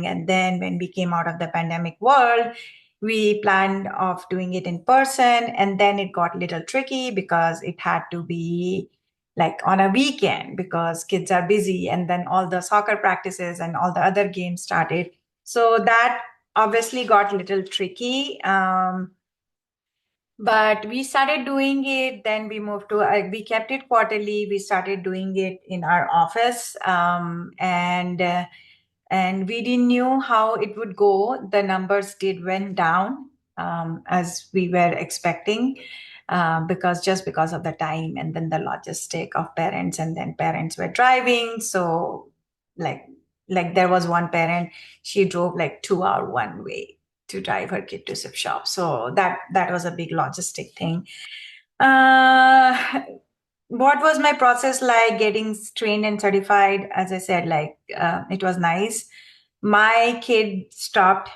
And then when we came out of the pandemic world, we planned of doing it in person. And then it got a little tricky because it had to be like on a weekend because kids are busy, and then all the soccer practices and all the other games started. So that obviously got a little tricky. But we started doing it. Then we moved to, we kept it quarterly. We started doing it in our office. And we didn't know how it would go. The numbers went down as we were expecting. Because of the time and then the logistic of parents, and then parents were driving. So like there was one parent, she drove like 2 hour one way to drive her kid to SIP shop. So that was a big logistic thing. What was my process like getting trained and certified? As I said, like it was nice. My kid stopped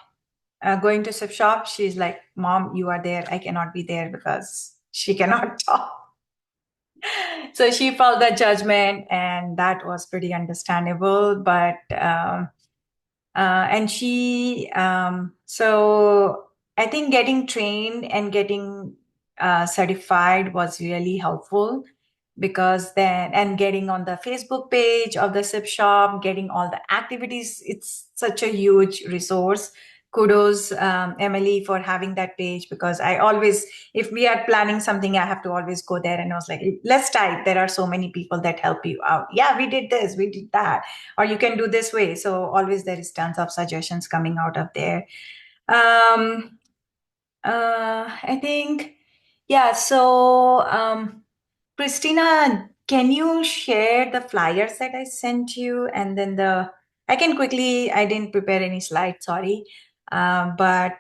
going to SIP shop. She's like, Mom, you are there. I cannot be there because she cannot talk. So she felt that judgment, and that was pretty understandable. But and she so I think getting trained and getting certified was really helpful, because then, and getting on the Facebook page of the SIP shop, getting all the activities, it's such a huge resource. Kudos, Emily, for having that page, because I always, if we are planning something, I have to always go there, and I was like, let's type. There are so many people that help you out. Yeah, we did this, we did that, or you can do this way. So always there is tons of suggestions coming out of there. I think, yeah. So, Christina, can you share the flyers that I sent you? And then I can quickly, I didn't prepare any slides, sorry. But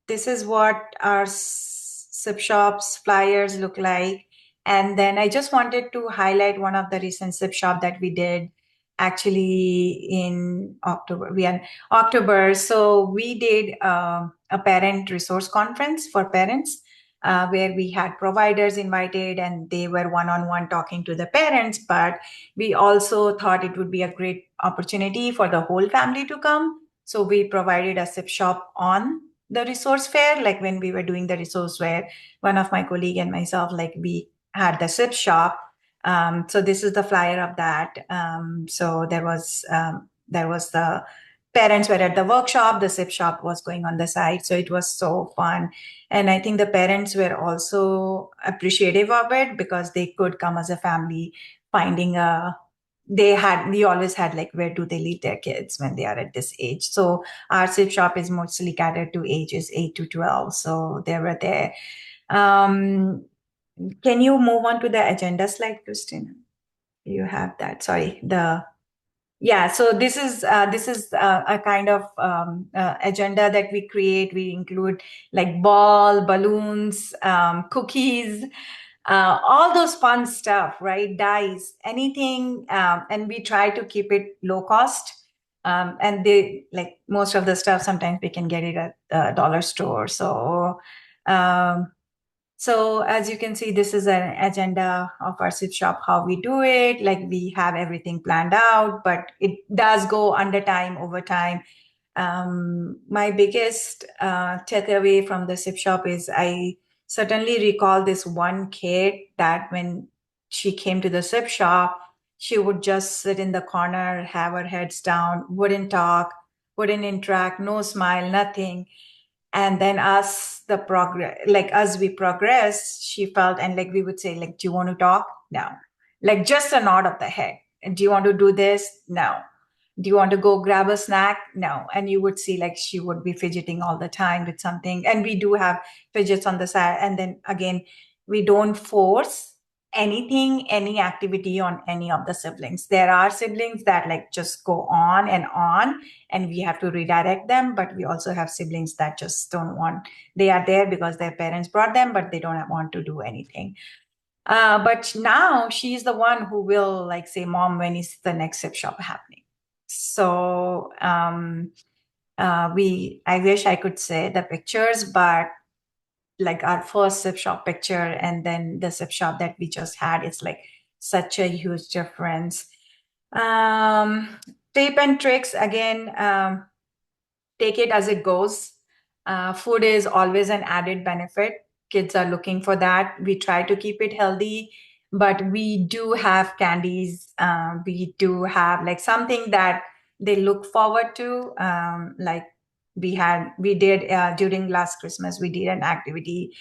this is what our SibShops flyers look like. And then I just wanted to highlight one of the recent SibShop that we did actually in October. So we did a parent resource conference for parents, where we had providers invited, and they were one-on-one talking to the parents. But we also thought it would be a great opportunity for the whole family to come. So we provided a SIP shop on the resource fair. Like when we were doing the resource fair, one of my colleague and myself, like we had the SIP shop. So this is the flyer of that. So there was the parents were at the workshop, the SIP shop was going on the side. So it was so fun. And I think the parents were also appreciative of it, because they could come as a family, finding we always had like, where do they leave their kids when they are at this age? So our SIP shop is mostly catered to ages 8 to 12. So they were there. Can you move on to the agenda slide, Christina? You have that. Sorry. Yeah, so this is a kind of agenda that we create. We include like ball, balloons, cookies, all those fun stuff, right? Dice, anything, and we try to keep it low cost. And they, like most of the stuff, sometimes we can get it at the dollar store. So So as you can see, this is an agenda of our SIP shop, how we do it. Like we have everything planned out, but it does go under time, over time. My biggest takeaway from the SIP shop is I certainly recall this one kid that when she came to the SIP shop, she would just sit in the corner, have her heads down, wouldn't talk, wouldn't interact, no smile, nothing. And then as we progress, she felt, and like we would say, like, do you want to talk? No. Like just a nod of the head. And do you want to do this? No. Do you want to go grab a snack? No. And you would see like she would be fidgeting all the time with something. And we do have fidgets on the side. And then again, we don't force anything, any activity on any of the siblings. There are siblings that like just go on and we have to redirect them, but we also have siblings that just don't want, they are there because their parents brought them, but they don't want to do anything. But now she's the one who will like say, Mom, when is the next SIP shop happening? So I wish I could say the pictures, but like our first SIP shop picture and then the SIP shop that we just had, it's like such a huge difference. Tip and tricks, again, take it as it goes. Food is always an added benefit. Kids are looking for that. We try to keep it healthy, but we do have candies. We do have like something that they look forward to. Like we did during last Christmas, we did an activity.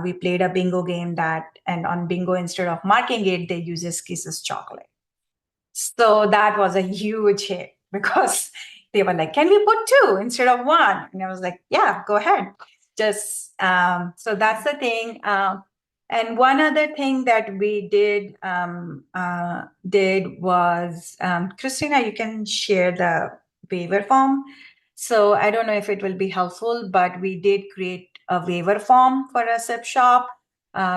We played a bingo game and on bingo, instead of marking it, they uses Kisses chocolate. So that was a huge hit because they were like, can we put 2 instead of 1? And I was like, yeah, go ahead. Just so that's the thing. And one other thing that we did was, Christina, you can share the waiver form. So I don't know if it will be helpful, but we did create a waiver form for a SIP shop.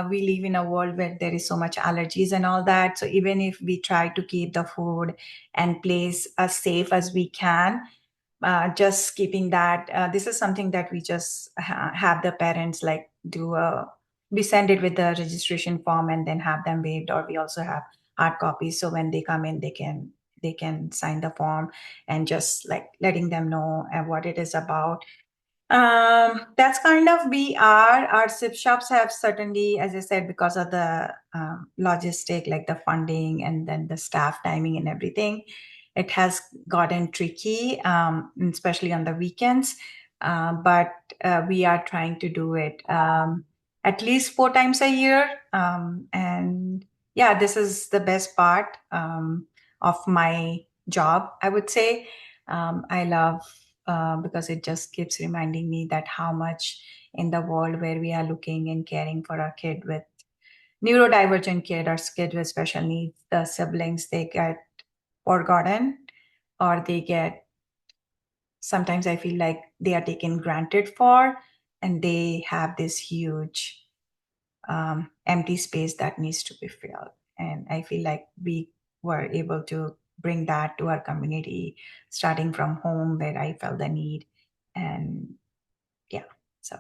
We live in a world where there is so much allergies and all that. So even if we try to keep the food and place as safe as we can, just keeping that, this is something that we just have the parents like we send it with the registration form and then have them waived, or we also have hard copies. So when they come in, they can sign the form and just like letting them know what it is about. That's kind of our SIP shops have certainly, as I said, because of the logistic, like the funding and then the staff timing and everything, it has gotten tricky, especially on the weekends. But we are trying to do it at least 4 times a year. And yeah, this is the best part of my job, I would say. I love because it just keeps reminding me that how much in the world where we are looking and caring for our kid with neurodivergent kid or kid with special needs, the siblings, they get forgotten, or sometimes I feel like they are taken granted for, and they have this huge empty space that needs to be filled. And I feel like we were able to bring that to our community, starting from home where I felt the need. And yeah, so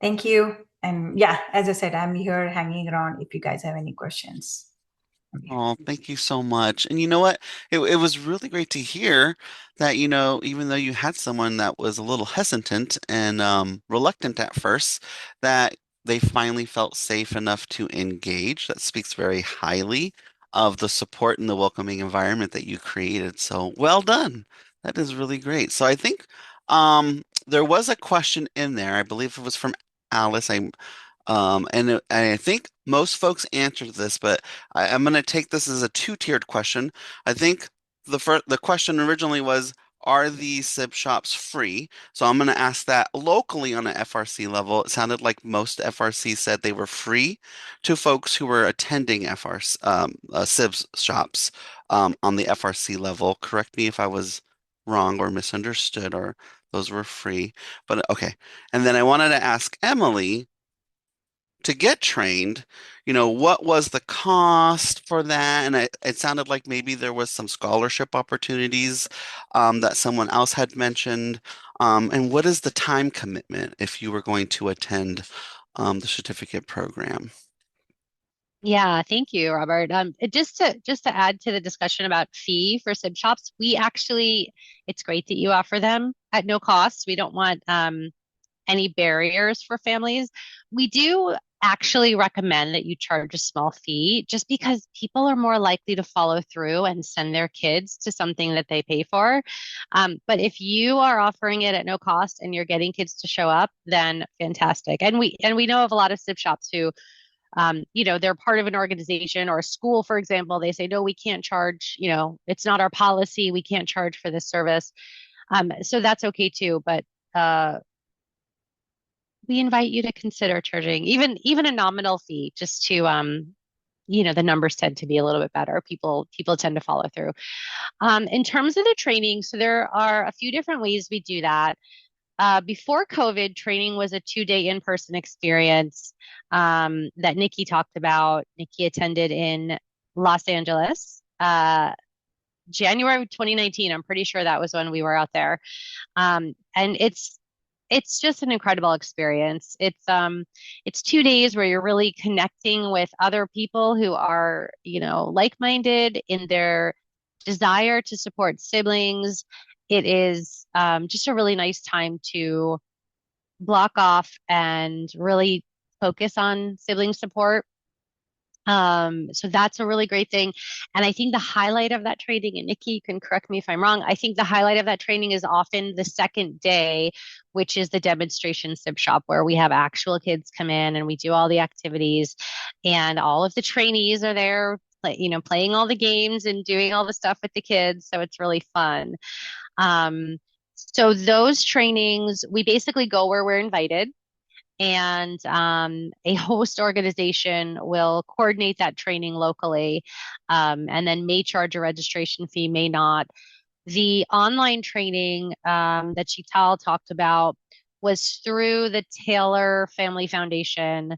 thank you. And yeah, as I said, I'm here hanging around if you guys have any questions. Oh, thank you so much. And you know what? It was really great to hear that, even though you had someone that was a little hesitant and reluctant at first, that they finally felt safe enough to engage. That speaks very highly of the support and the welcoming environment that you created. So well done. That is really great. So I think there was a question in there. I believe it was from Alice. And I think most folks answered this, but I'm going to take this as a two-tiered question. I think the question originally was, are these SIB shops free? So I'm going to ask that locally on an FRC level. It sounded like most FRCs said they were free to folks who were attending SIB shops on the FRC level. Correct me if I was wrong or misunderstood, or those were free. But okay. And then I wanted to ask Emily, to get trained, what was the cost for that? And it sounded like maybe there was some scholarship opportunities that someone else had mentioned. And what is the time commitment if you were going to attend the certificate program? Yeah, thank you, Robert. Just to add to the discussion about fee for SibShops, it's great that you offer them at no cost. We don't want any barriers for families. We do actually recommend that you charge a small fee just because people are more likely to follow through and send their kids to something that they pay for. But if you are offering it at no cost and you're getting kids to show up, then fantastic. And we know of a lot of SibShops who they're part of an organization or a school, for example. They say, no, we can't charge, it's not our policy. We can't charge for this service. So that's okay too. But we invite you to consider charging even a nominal fee just to the numbers tend to be a little bit better. People tend to follow through. In terms of the training, so there are a few different ways we do that. Before COVID, training was a 2-day in-person experience that Nicki talked about. Nicki attended in Los Angeles, January 2019. I'm pretty sure that was when we were out there. And it's just an incredible experience. It's 2 days where you're really connecting with other people who are, like-minded in their desire to support siblings. It is just a really nice time to block off and really focus on sibling support. So that's a really great thing. And I think the highlight of that training, and Nicki, you can correct me if I'm wrong, I think the highlight of that training is often the second day, which is the demonstration sib shop, where we have actual kids come in and we do all the activities, and all of the trainees are there, playing all the games and doing all the stuff with the kids. So it's really fun. So those trainings, we basically go where we're invited, and a host organization will coordinate that training locally, and then may charge a registration fee, may not. The online training that Shital talked about was through the Taylor Family Foundation.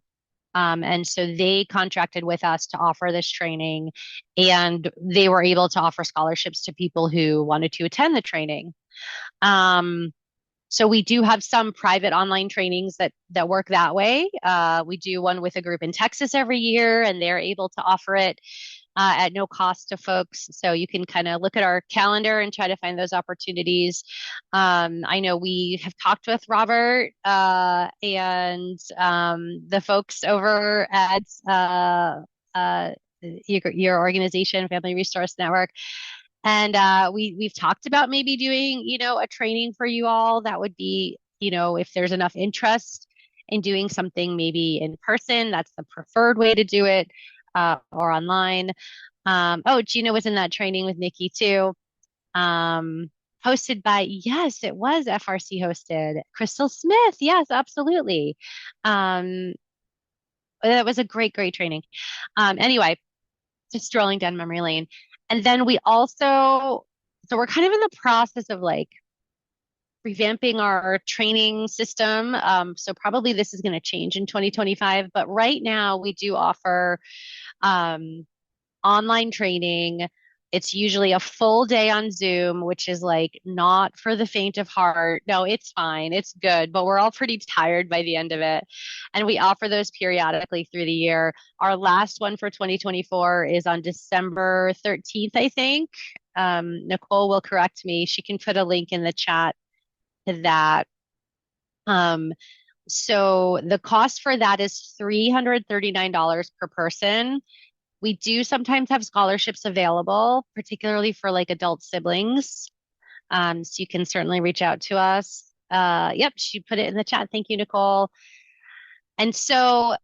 And so they contracted with us to offer this training, and they were able to offer scholarships to people who wanted to attend the training. So we do have some private online trainings that work that way. We do one with a group in Texas every year, and they're able to offer it at no cost to folks. So you can kind of look at our calendar and try to find those opportunities. I know we have talked with Robert and the folks over at your organization, Family Resource Network. And we've talked about maybe doing, a training for you all. That would be, if there's enough interest in doing something maybe in person, that's the preferred way to do it, or online. Gina was in that training with Nicki too. Hosted by, yes, it was FRC hosted. Crystal Smith. Yes, absolutely. That was a great, great training. Anyway, just strolling down memory lane. And then we're kind of in the process of revamping our training system. So probably this is going to change in 2025, but right now we do offer online training. It's usually a full day on Zoom, which is not for the faint of heart. No, it's fine. It's good, but we're all pretty tired by the end of it. And we offer those periodically through the year. Our last one for 2024 is on December 13th, I think. Nicole will correct me. She can put a link in the chat to that. So the cost for that is $339 per person. We do sometimes have scholarships available, particularly for adult siblings. So you can certainly reach out to us. Yep, she put it in the chat. Thank you, Nicole. And so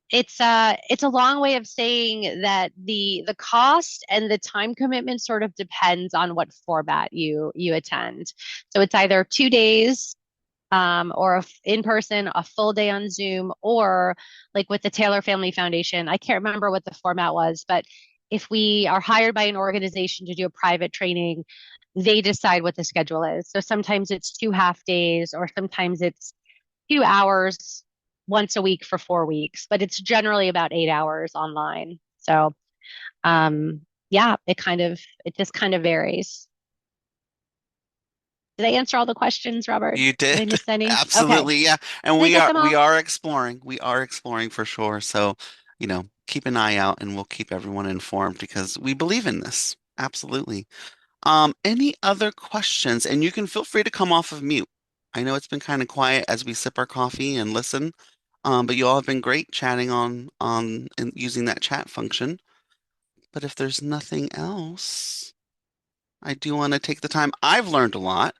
it's a long way of saying that the cost and the time commitment sort of depends on what format you attend. So it's either 2 days, or in person, a full day on Zoom, or with the Taylor Family Foundation. I can't remember what the format was, but if we are hired by an organization to do a private training, they decide what the schedule is. So sometimes it's 2 half days, or sometimes it's 2 hours once a week for 4 weeks, but it's generally about 8 hours online. So, yeah, it just kind of varies. Did I answer all the questions, Robert? You Did did. I miss any? Okay. Absolutely. Yeah. And Did I we get are them we all? are exploring. We are exploring for sure. So, keep an eye out and we'll keep everyone informed because we believe in this. Absolutely. Any other questions? And you can feel free to come off of mute. I know it's been kind of quiet as we sip our coffee and listen. But you all have been great chatting on and using that chat function. But if there's nothing else, I do want to take the time. I've learned a lot,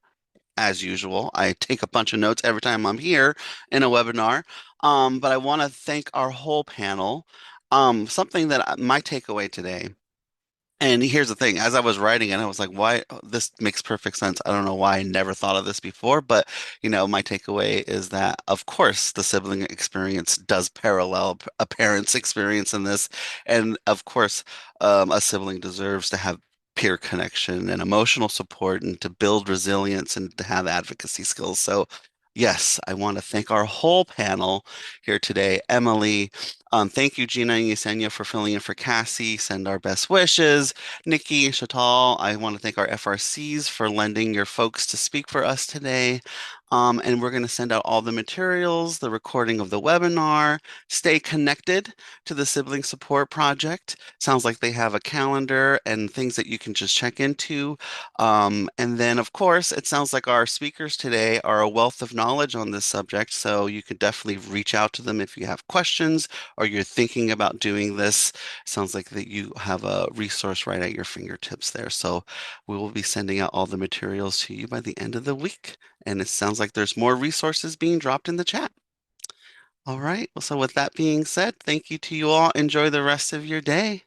as usual. I take a bunch of notes every time I'm here in a webinar. But I want to thank our whole panel. Something that my takeaway today. And here's the thing, as I was writing it, I was like, why this makes perfect sense. I don't know why I never thought of this before, but my takeaway is that of course the sibling experience does parallel a parent's experience in this. And of course, a sibling deserves to have peer connection and emotional support and to build resilience and to have advocacy skills. So yes, I want to thank our whole panel here today. Emily, thank you, Gina and Yesenia, for filling in for Cassie. Send our best wishes. Nicki and Shital, I want to thank our FRCs for lending your folks to speak for us today. And we're going to send out all the materials, the recording of the webinar. Stay connected to the Sibling Support Project. Sounds like they have a calendar and things that you can just check into. And then, of course, it sounds like our speakers today are a wealth of knowledge on this subject. So you could definitely reach out to them if you have questions or you're thinking about doing this. Sounds like that you have a resource right at your fingertips there. So we will be sending out all the materials to you by the end of the week. And it sounds like there's more resources being dropped in the chat. All right. Well, so with that being said, thank you to you all. Enjoy the rest of your day.